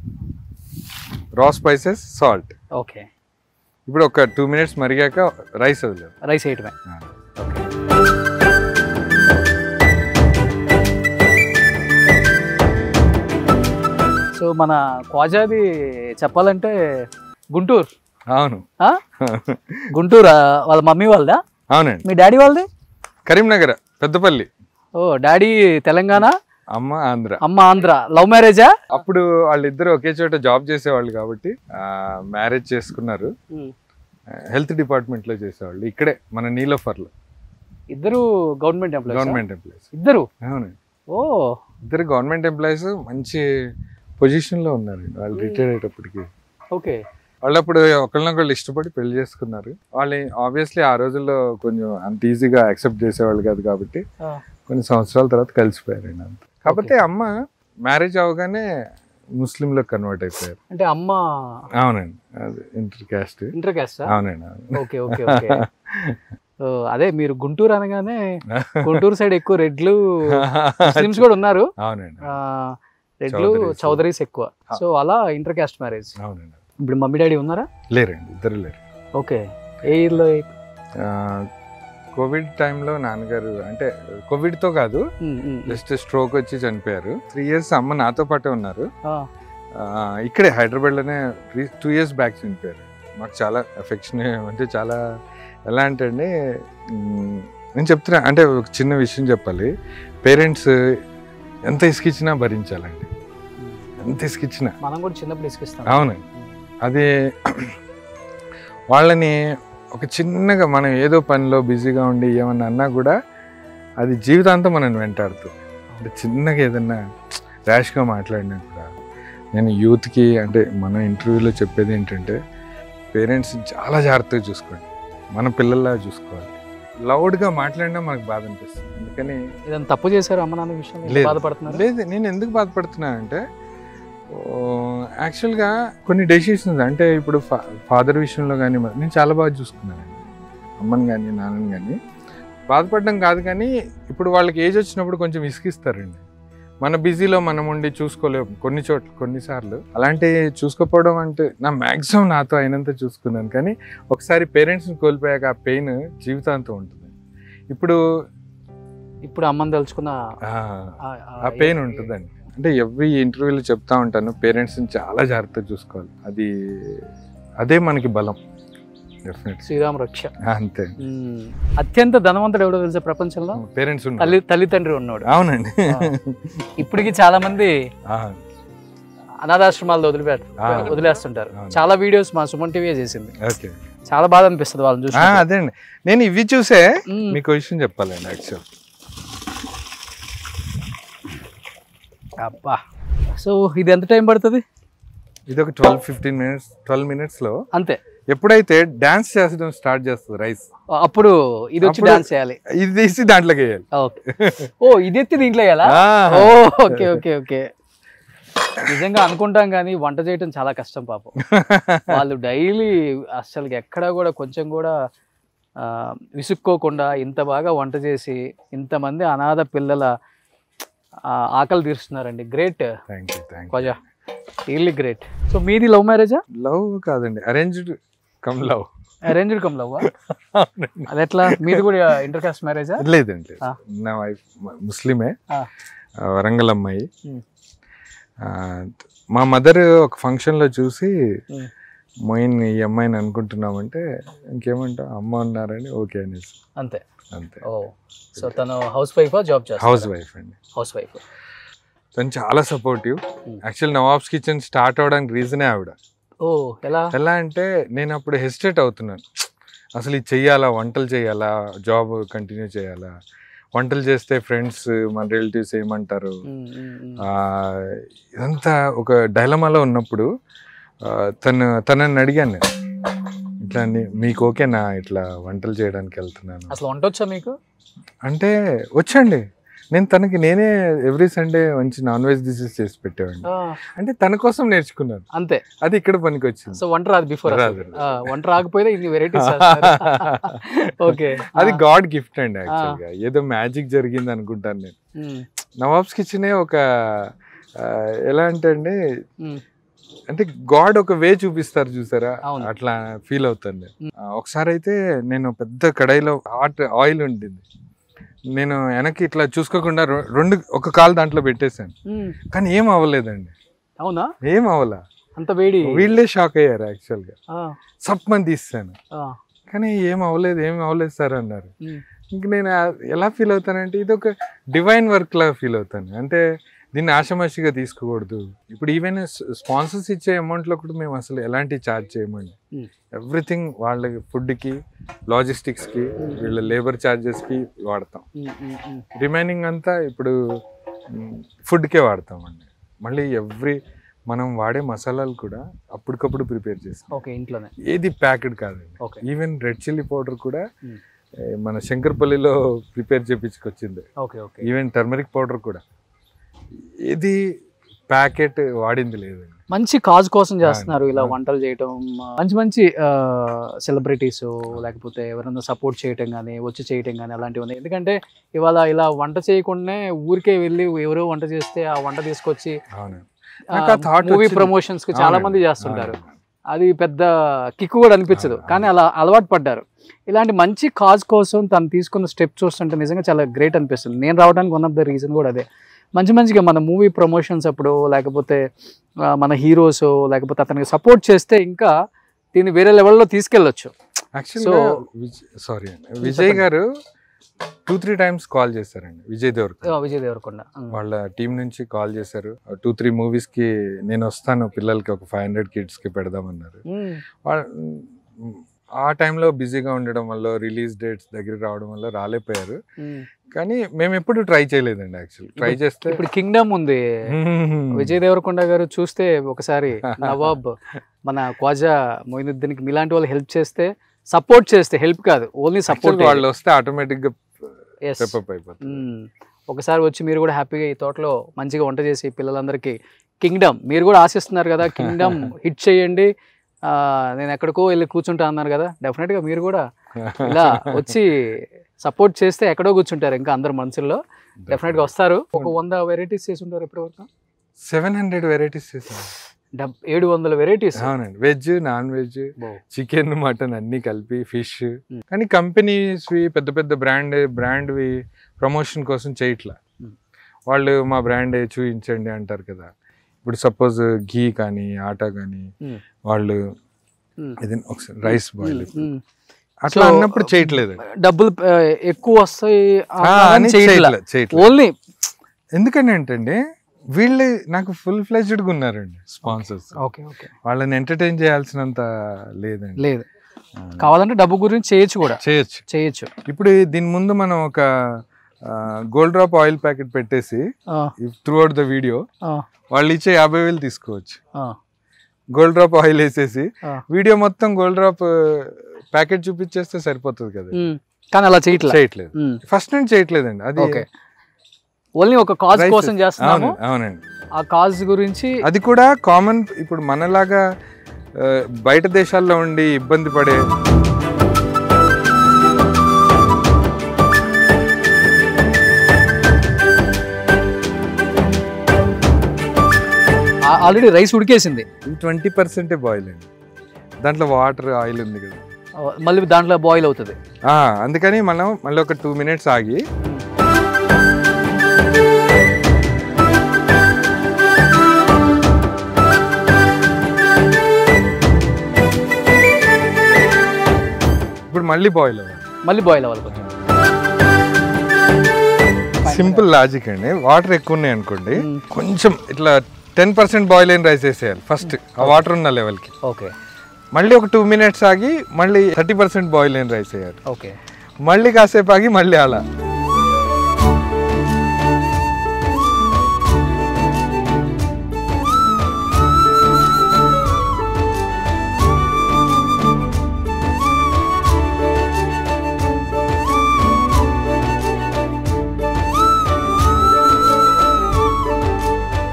రా స్పైసెస్, సాల్ట్. ఓకే, ఇప్పుడు ఒక 2 minutes మరిగాక రైస్ వదిలేదు. రైస్ వేయటమే. సో మన క్వాజాది చెప్పాలంటే గుంటూరు. అవును, గుంటూరు. వాళ్ళ మమ్మీ వాళ్ళదా? అవునండి. మీ డాడీ వాళ్ళది కరీంనగర్, పెద్దపల్లి. ఓ, డాడీ తెలంగాణ, అమ్మ ఆంధ్ర. అమ్మ ఆంధ్ర. లవ్ మ్యారేజా? అప్పుడు వాళ్ళిద్దరు ఒకే చోట జాబ్ చేసేవాళ్ళు కాబట్టి మ్యారేజ్ చేసుకున్నారు. హెల్త్ డిపార్ట్మెంట్ లో చేసేవాళ్ళు, ఇక్కడే మన నీలోఫర్లో. ఇద్దరు గవర్నమెంట్ ఎంప్లాయీస్. ఇద్దరు? అవునండి. ఓ, ఇద్దరు గవర్నమెంట్ ఎంప్లాయీస్, మంచి పొజిషన్ లో ఉన్నారు వాళ్ళు రిటైర్ అయ్యేటప్పటికి. ఓకే. వాళ్ళు అప్పుడు ఒకళ్ళనొకళ్ళు ఇష్టపడి పెళ్లి చేసుకున్నారు. వాళ్ళు ఆబ్వియస్లీ ఆ రోజుల్లో కొంచెం అంత ఈజీగా యాక్సెప్ట్ చేసేవాళ్ళు కాదు కాబట్టి కొన్ని సంవత్సరాల తర్వాత కలిసిపోయారండి అంత. కాకపోతే అమ్మ మ్యారేజ్ అవగానే ముస్లిం లో కన్వర్ట్ అయిపోయారు. అంటే అమ్మ? అవునండి, అది ఇంటర్ క్యాస్ట్. అవునండి. Okay okay okay. అదే మీరు గుంటూరు అనగానే గుంటూరు సైడ్ ఎక్కువ రెడ్లు ముస్లిమ్స్ కూడా ఉన్నారు. అవునండి, రెడ్లు చౌదరీస్ ఎక్కువ. సో అలా ఇంటర్ క్యాస్ట్ మ్యారేజ్. అవునండి. ఇప్పుడు మమ్మీ డాడీ ఉన్నారా? లేరండి, ఇద్దరు లేరు. ఓకే. ఏ ఇయర్లో? కోవిడ్ టైంలో నాన్నగారు, అంటే కోవిడ్ తో కాదు, జస్ట్ స్ట్రోక్ వచ్చి చనిపోయారు. 3 years అమ్మ నాతో పాటే ఉన్నారు. ఇక్కడే హైదరాబాద్ లోనే 2 years బ్యాక్ చనిపోయారు. మాకు చాలా ఎఫెక్షన్, అంటే చాలా ఎలా అంటే అండి, నేను చెప్తున్నా, అంటే ఒక చిన్న విషయం చెప్పాలి. పేరెంట్స్ ఎంత ఇసుకిచ్చినా భరించాలండి, ఎంత ఇసుకిచ్చినా. మనం కూడా చిన్నప్పుడు ఇసుకిస్తాం. అవునండి. అది వాళ్ళని ఒక చిన్నగా మనం ఏదో పనిలో బిజీగా ఉండి ఏమన్నా అన్నా కూడా అది జీవితాంతం మనం వెంటాడుతుంది. అంటే చిన్నగా ఏదన్నా ర్యాష్గా మాట్లాడినా కూడా, నేను యూత్కి, అంటే మన ఇంటర్వ్యూలో చెప్పేది ఏంటంటే, పేరెంట్స్ని చాలా జాగ్రత్తగా చూసుకోండి, మన పిల్లల్లా చూసుకోవాలి. లౌడ్గా మాట్లాడినా మనకు బాధ అనిపిస్తుంది. అందుకని ఏదైనా తప్పు చేశారు అమ్మ నాన్న విషయంలో లేదు. బాధపడుతున్నారు? లేదు, నేను ఎందుకు బాధపడుతున్నానంటే యాక్చువల్గా కొన్ని డెసిషన్స్ అంటే ఇప్పుడు ఫాదర్ విషయంలో కానీ నేను చాలా బాగా చూసుకున్నానండి, అమ్మని కానీ నాన్నని కానీ. బాధపడడం కాదు, కానీ ఇప్పుడు వాళ్ళకి ఏజ్ వచ్చినప్పుడు కొంచెం విసిగిస్తారండి. మన బిజీలో మనం ఉండి చూసుకోలేము కొన్నిసార్లు. అలాంటి చూసుకోకపోవడం అంటే నా మ్యాక్సిమం నాతో అయినంత చూసుకున్నాను, కానీ ఒకసారి పేరెంట్స్ని కోల్పోయాక ఆ పెయిన్ జీవితాంతం ఉంటుంది. ఇప్పుడు అమ్మని తలుచుకున్న ఆ పెయిన్ ఉంటుందండి. అంటే ఎవ్రీ ఇంటర్వ్యూలో చెప్తా ఉంటాను, పేరెంట్స్ని చాలా జాగ్రత్తగా చూసుకోవాలి. అదే మనకి బలం. శ్రీరామ్ రక్ష. అంతే. అత్యంత ధనవంతుడు ఎవడో తెలుసా ప్రపంచంలో? పేరెంట్స్ తల్లిదండ్రి ఉన్నాడు. అవునండి. ఇప్పటికి చాలా మంది అనాథాశ్రమాల్లో వదిలేస్తుంటారు. చాలా వీడియోస్ మా సుమన్ టీవీ చేసింది. చాలా బాధ అనిపిస్తుంది వాళ్ళని చూసి. అదే అండి, నేను ఇవి చూసే మీకు విషయం చెప్పాలండి. యాక్చువల్ అబ్బా, సో ఇది ఎంత టైం పడుతుంది? ఇది ఒక 12 మినిట్స్లో అంతే. ఎప్పుడైతే డాన్స్ చేసడం స్టార్ట్ చేస్తుంది రైస్, అప్పుడు ఇది వచ్చి డాన్స్ చేయాలి, ఇది తీసి దాంట్లోకి వేయాలి. ఇది ఎత్తి దీంట్లో వేయాలా? Okay okay okay. నిజంగా అనుకుంటాం కానీ వంట చేయటం చాలా కష్టం పాపం. వాళ్ళు డైలీ అసలు ఎక్కడా కూడా కొంచెం కూడా విసుక్కోకుండా ఇంత బాగా వంట చేసి ఇంతమంది అనాథ పిల్లల ఆకలి తీరుస్తున్నారండి. Great Khawaja, really great. So మీది లవ్ మ్యారేజా? లవ్ కాదండి, arranged come love. Arranged come love? అది ఎట్లా? మీది కూడా ఇంటర్ కాస్ట్ మ్యారేజా? లేదండి, నా వైఫ్ ముస్లిమే, వరంగల్ అమ్మాయి. మా మదర్ ఒక ఫంక్షన్లో చూసి మొయిన్ ఈ అమ్మాయిని అనుకుంటున్నామంటే ఇంకేమంటావు, అమ్మ ఉన్నారని ఓకే అనేసి. అంతే అంతే. ఓ, సో తను హౌస్ వైఫా, జాబ్ చేస్తా? హౌస్ వైఫ్ అండి. House wife. తను చాలా supportive. Actual nawabs kitchen start అవడానికి రీజనే ఆవిడ. ఓ, ఎలా అంటే నేను అప్పుడు హెసిటేట్ అవుతున్నాను, అసలు ఇది చెయ్యాలా, వంటలు చేయాలా, జాబ్ కంటిన్యూ చేయాలా, వంటలు చేస్తే ఫ్రెండ్స్ మన రిలేటివ్స్ ఏమంటారు, ఇదంతా ఒక డైలమాలో ఉన్నప్పుడు తనని అడిగాను నేను, ఇట్లా మీకు ఓకేనా ఇట్లా వంటలు చేయడానికి వెళ్తున్నాను. అసలు వంట వచ్చా మీకు? అంటే వచ్చండి, నేనే ఎవ్రీ సండే మంచి నాన్ వెజ్ డిషెస్ చేసి పెట్టేవాడిని. అంటే తన కోసం నేర్చుకున్నాను అంతే. అది ఇక్కడ పనికి వచ్చింది. సో వంట రాదు బిఫోర్? రాదు. వంట రాకపోతే ఇన్ని వెరైటీస్. ఓకే, అది గాడ్ గిఫ్ట్ అండి. యాక్చువల్గా ఏదో మ్యాజిక్ జరిగింది అనుకుంటాను నేను. నవాబ్స్ కిచెనే ఒక ఎలా అంటే అండి, అంటే గాడ్ ఒక వే చూపిస్తారు చూసారా, అట్లా ఫీల్ అవుతాను నేను. ఒకసారి అయితే నేను పెద్ద కడాయిలో హాట్ ఆయిల్ ఉంటుంది, నేను వెనక్కి ఇట్లా చూసుకోకుండా ఒక కాలు దాంట్లో పెట్టేశాను, కానీ ఏం అవ్వలేదండి. అవునా? ఏం అవ్వలా, అంత వేడి. వీళ్ళే షాక్ అయ్యారు యాక్చువల్గా. సప్మని తీస్తాను, కానీ ఏం అవ్వలేదు సార్ అన్నారు. ఇంక నేను ఎలా ఫీల్ అవుతానంటే ఇది ఒక డివైన్ వర్క్ లాగా ఫీల్ అవుతాను. అంటే దీన్ని ఆషామాషిగా తీసుకోకూడదు. ఇప్పుడు ఈవెన్ స్పాన్సర్స్ ఇచ్చే అమౌంట్లో కూడా మేము అసలు ఎలాంటి ఛార్జ్ చేయమండి. ఎవ్రీథింగ్ వాళ్ళ ఫుడ్కి, లాజిస్టిక్స్కి, వీళ్ళ లేబర్ ఛార్జెస్కి వాడతాం. రిమైనింగ్ అంతా ఇప్పుడు ఫుడ్కే వాడతామండి. మళ్ళీ మనం వాడే మసాలాలు కూడా అప్పటికప్పుడు ప్రిపేర్ చేస్తాం. ఓకే, ఇంట్లోనే. ఏది ప్యాకెడ్ కాదండి. ఈవెన్ రెడ్ చిల్లీ పౌడర్ కూడా మన శంకర్పల్లిలో ప్రిపేర్ చేయించుకొచ్చింది. ఈవెన్ టర్మరిక్ పౌడర్ కూడా ఏది ప్యాకెట్ వాడింది లేదండి. మంచి కాజ్ కోసం చేస్తున్నారు ఇలా వంటలు చేయటం. మంచి సెలబ్రిటీస్ లేకపోతే ఎవరైనా సపోర్ట్ చేయటం కానీ, వచ్చి చేయటం కానీ అలాంటివి. ఎందుకంటే ఇవాళ ఇలా వంట చేయకుండానే ఊరికే వెళ్ళి ఎవరో వంట చేస్తే ఆ వంట తీసుకొచ్చి మూవీ ప్రమోషన్స్ కి చాలా మంది చేస్తుంటారు. అది పెద్ద కిక్ కూడా అనిపించదు, కానీ అలా అలవాటు పడ్డారు. ఇలాంటి మంచి కాజ్ కోసం తను తీసుకున్న స్టెప్ చూస్తుంటే నిజంగా చాలా గ్రేట్ అనిపిస్తుంది. నేను రావడానికి వన్ ఆఫ్ ద రీజన్ కూడా అదే. మంచిగా మన మూవీ ప్రమోషన్స్ అప్పుడు లేకపోతే మన హీరోస్ లేకపోతే అతనికి సపోర్ట్ చేస్తే ఇంకా దీన్ని వేరే లెవెల్లో తీసుకెళ్ళొచ్చు. యాక్చువల్గా సారీ అండి, విజయ్ గారు 2-3 times కాల్ చేశారండి. విజయ్ దేవరకొండ వాళ్ళ టీం నుంచి కాల్ చేశారు. 2-3 మూవీస్కి నేను వస్తాను, పిల్లలకి ఒక 500 kidsకి పెడదామన్నారు. ఆ టైంలో బిజీగా ఉండడం వల్ల, రిలీజ్ డేట్స్ దగ్గరికి రావడం వల్ల రాలేకపోయారు. కానీ మేము ఎప్పుడు ట్రై చేయలేదండి యాక్చువల్. ట్రై చేస్తే ఇప్పుడు కింగ్డమ్ ఉంది, విజయ్ దేవరకొండ గారు చూస్తే ఒకసారి నవాబ్ మన ఖ్వాజా మొయినుద్దీన్కి మీలాంటి వాళ్ళు హెల్ప్ చేస్తే, సపోర్ట్ చేస్తే, హెల్ప్ కాదు ఓన్లీ సపోర్ట్, వాళ్ళు వస్తే ఆటోమేటిక్ గా స్టెప్ అయిపోతుంది. ఒకసారి వచ్చి మీరు కూడా హ్యాపీగా ఈ తోటలో మంచిగా వంట చేసి పిల్లలందరికీ కింగ్డమ్ మీరు కూడా ఆశిస్తున్నారు కదా, కింగ్డమ్ హిట్ చేయండి, నేను ఎక్కడికో వెళ్ళి కూర్చుంటా అన్నారు కదా, డెఫినెట్గా మీరు కూడా ఇలా వచ్చి సపోర్ట్ చేస్తే ఎక్కడో కూర్చుంటారు ఇంకా అందరు మనసుల్లో, డెఫినెట్గా వస్తారు. ఒక 100 వెరైటీస్ చేసి ఉంటారు ఇప్పటి వరకు. 700 వెరైటీస్ చేసాను. 700 వెరైటీస్. అవునండి, veg, non veg, chicken, mutton అన్ని కలిపి, ఫిష్. కానీ కంపెనీస్ పెద్ద పెద్ద బ్రాండ్వి ప్రమోషన్ కోసం చేయట్లా. వాళ్ళు మా బ్రాండ్ చూపించండి అంటారు కదా. ఇప్పుడు సపోజ్ ఘీ కానీ ఆటా కానీ వాళ్ళు ఏదైనా ఒకసారి రైస్ బాయిల్ అట్లా అన్నప్పుడు చేయట్లేదు, డబ్బులు ఎక్కువ వస్తాయి ఓన్లీ. ఎందుకని ఏంటంటే వీళ్ళు నాకు ఫుల్ ఫ్లెజ్డ్గా ఉన్నారండి స్పాన్సర్స్. ఓకే ఓకే, వాళ్ళని ఎంటర్టైన్ చేయాల్సినంత లేదండి. లేదు, కావాలంటే డబ్బు గురించి చేయొచ్చు కూడా, చేయొచ్చు. ఇప్పుడు దీని ముందు మనం ఒక గోల్డ్ డ్రాప్ ఆయిల్ ప్యాకెట్ పెట్టేసి త్రూ అవుట్ ద వీడియో వాళ్ళు ఇచ్చే 50,000 తీసుకోవచ్చు. గోల్డ్ డ్రాప్ ఆయిల్ వేసేసి వీడియో మొత్తం గోల్డ్ డ్రాప్ ప్యాకెట్ చూపించేస్తే సరిపోతుంది కదా. కానీ అలా చేయట్లేదు, ఫస్ట్ నుంచి చేయట్లేదండి. అది ఓన్లీ ఒక కాజ్ కోసం చేస్తున్నాము. అవునండి, ఆ కాజ్ గురించి. అది కూడా కామన్. ఇప్పుడు మనలాగా బయట దేశాల్లో ఉండి ఇబ్బంది పడే ఆల్రెడీ రైస్ ఉడికేసింది, 20% బాయిల్ అండి. దాంట్లో వాటర్ ఆయిల్ ఉంది కదా, మళ్ళీ దాంట్లో బాయిల్ అవుతుంది. అందుకని మనం మళ్ళీ ఒక 2 minutes ఆగి ఇప్పుడు మళ్ళీ బాయిల్ అవ్వాలి. సింపుల్ లాజిక్ అండి. వాటర్ ఎక్కువ ఉన్నాయి అనుకోండి, కొంచెం ఇట్లా 10% బాయిల్ అయిన రైస్ వేసేయాలి ఫస్ట్ ఆ వాటర్ ఉన్న లెవెల్కి. ఓకే, మళ్ళీ ఒక 2 minutes ఆగి మళ్ళీ 30% బాయిల్ అయిన రైస్ వేయాలి. ఓకే, మళ్ళీ కాసేపు ఆగి మళ్ళీ అలా.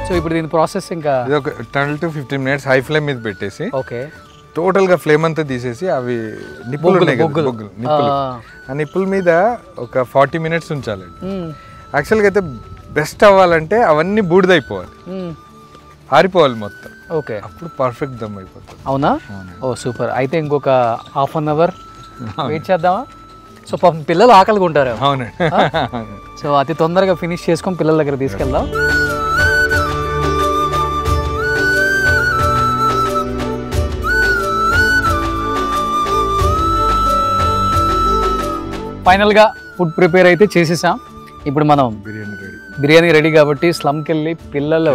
సో ఇప్పుడు దీని ప్రాసెస్ ఇంకా ఇది ఒక 12 to 15 minutes హై ఫ్లేమ్ మీద పెట్టేసి, ఓకే, టోటల్ గా ఫ్లేమ్ అంతా తీసేసి అవి నిప్పులు ఉన్నాయి కదా, నిప్పులు, ఆ నిప్పుల మీద ఒక 40 minutes ఉంచాలండి. యాక్చువల్గా అయితే బెస్ట్ అవ్వాలంటే అవన్నీ బూడిదైపోవాలి, ఆరిపోవాలి మొత్తం. ఓకే, అప్పుడు పర్ఫెక్ట్ దమ్ అయిపోతుంది. అవునా? ఓ సూపర్. అయితే ఇంకొక 1/2 hour వెయిట్ చేద్దామా? సో పాపం పిల్లలు ఆకలిగా ఉంటారు. అవునండి. సో అతి తొందరగా ఫినిష్ చేసుకొని పిల్లల దగ్గర తీసుకెళ్దాం. ఫైనల్గా ఫుడ్ ప్రిపేర్ అయితే చేసేసాం. ఇప్పుడు మనం బిర్యానీ రెడీ కాబట్టి స్లమ్కి వెళ్ళి పిల్లలు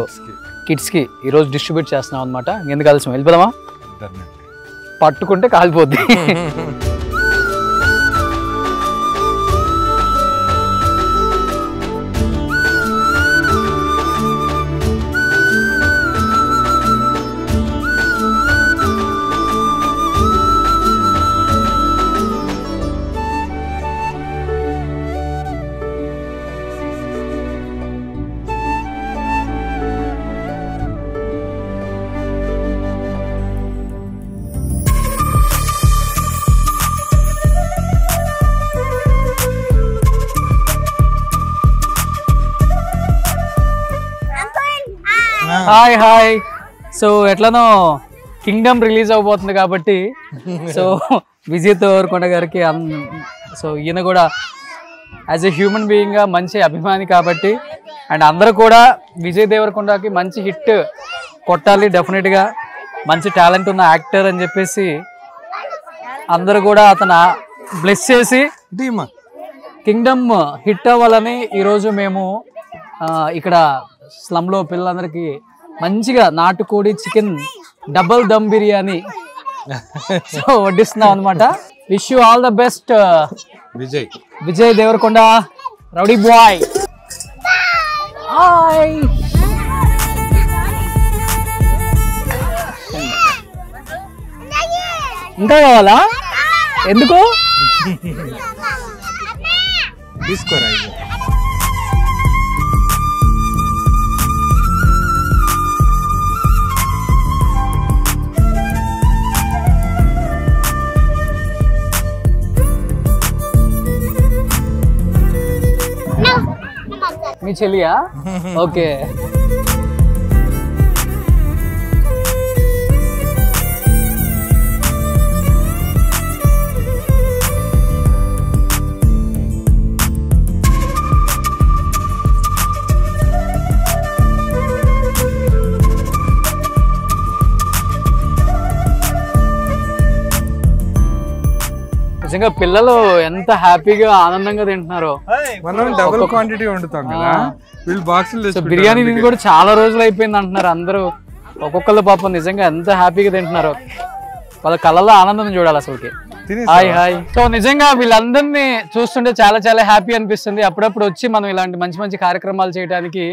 కిడ్స్కి ఈరోజు డిస్ట్రిబ్యూట్ చేస్తున్నాం అనమాట. ఎందుకు కలిసి వెళ్ళిపోదామా? పట్టుకుంటే కాలిపోద్ది. Hi hi. సో ఎట్లనో కింగ్డమ్ రిలీజ్ అవబోతుంది కాబట్టి సో విజయ్ దేవరకొండ గారికి సో ఈయన కూడా యాజ్ ఎ హ్యూమన్ బీయింగ్గా మంచి అభిమాని కాబట్టి అండ్ అందరూ కూడా విజయ్ దేవరకొండకి మంచి హిట్ కొట్టాలి, డెఫినెట్గా మంచి టాలెంట్ ఉన్న యాక్టర్ అని చెప్పేసి అందరూ కూడా అతను బ్లెస్ చేసి కింగ్డమ్ హిట్ అవ్వాలని ఈరోజు మేము ఇక్కడ స్లమ్లో పిల్లలందరికీ మంచిగా నాటుకోడి chicken double dum biryani so వడ్డిస్తున్నాం అనమాట. Wish you all the best Vijay Deverakonda. Rowdy boy. Hi. ఇంకా కావాలా? ఎందుకు? తీసుకోరా. మీ చెల్లియా? ఓకే. నిజంగా పిల్లలు ఎంత హ్యాపీగా ఆనందంగా తింటున్నారో. మనం డబుల్ క్వాంటిటీ వండుతాం కదా, వీళ్ళు బాక్సులు. బిర్యానీ తిని కూడా చాలా రోజులు అయిపోయింది అంటున్నారు అందరూ. ఒక్కొక్కళ్ళు పాపం నిజంగా ఎంత హ్యాపీగా తింటున్నారు. వాళ్ళ కళ్ళల్లో ఆనందం చూడాలి అసలుకి. Hi hi. సో నిజంగా వీళ్ళందరినీ చూస్తుంటే చాలా చాలా హ్యాపీ అనిపిస్తుంది. అప్పుడప్పుడు వచ్చి మనం ఇలాంటి మంచి మంచి కార్యక్రమాలు చేయడానికి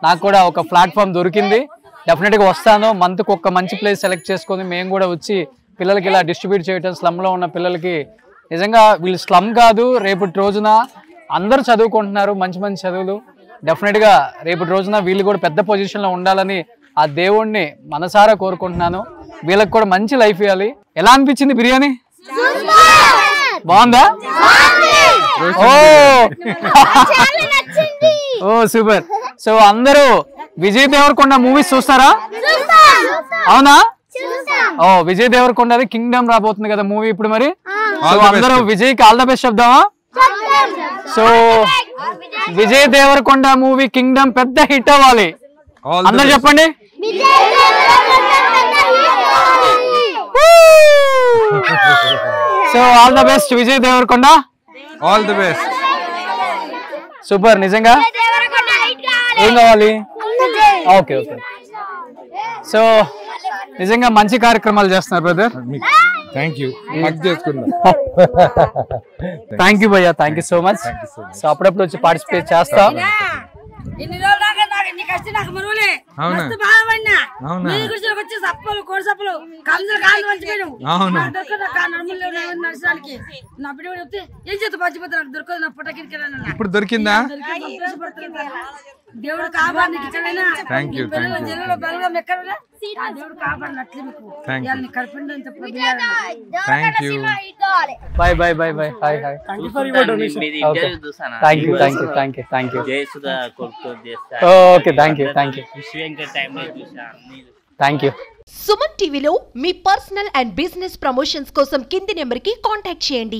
నాకు కూడా ఒక ప్లాట్ఫామ్ దొరికింది. డెఫినెట్ గా వస్తాను. మంత్కి ఒక మంచి ప్లేస్ సెలెక్ట్ చేసుకొని మేము కూడా వచ్చి పిల్లలకి ఇలా డిస్ట్రిబ్యూట్ చేయటం, స్లమ్ లో ఉన్న పిల్లలకి. నిజంగా వీళ్ళు స్లమ్ కాదు, రేపటి రోజున అందరూ చదువుకుంటున్నారు మంచి మంచి చదువులు. డెఫినెట్ గా రేపటి రోజున వీళ్ళు కూడా పెద్ద పొజిషన్ లో ఉండాలని ఆ దేవుణ్ణి మనసారా కోరుకుంటున్నాను. వీళ్ళకి కూడా మంచి లైఫ్ ఇవ్వాలి. ఎలా అనిపించింది బిర్యానీ? బాగుందా? ఓ సూపర్. సో అందరూ విజయ్ దేవరకొండ మూవీస్ చూస్తారా? అవునా? ఓ విజయ్ దేవరకొండది కింగ్డమ్ రాబోతుంది కదా మూవీ ఇప్పుడు. మరి సో అందరూ విజయ్ కి ఆల్ ద బెస్ట్ చెప్దామా? సో విజయ్ దేవరకొండ మూవీ కింగ్డమ్ పెద్ద హిట్ అవ్వాలి. అందరూ చెప్పండి. So all the best Vijay Deverakonda. All the best. Super. నిజంగా ఏం కావాలి? Okay okay. సో నిజంగా మంచి కార్యక్రమాలు చేస్తున్నారు brother. Thank you. Thank you భయ్యా. Thank you so much. So అప్పుడప్పుడు వచ్చి పార్టిసిపేట్ చేస్తా. ఇప్పుడు దొరికిందా? దేవుడు కాపాడి. Thank you. Thank you. Bye bye bye bye. Hi hi. Thank you thank you thank you thank you. Okay thank you thank you thank you. Suman టీవీలో మీ personal and business promotions కోసం కింది నెంబర్కి కాంటాక్ట్ చేయండి.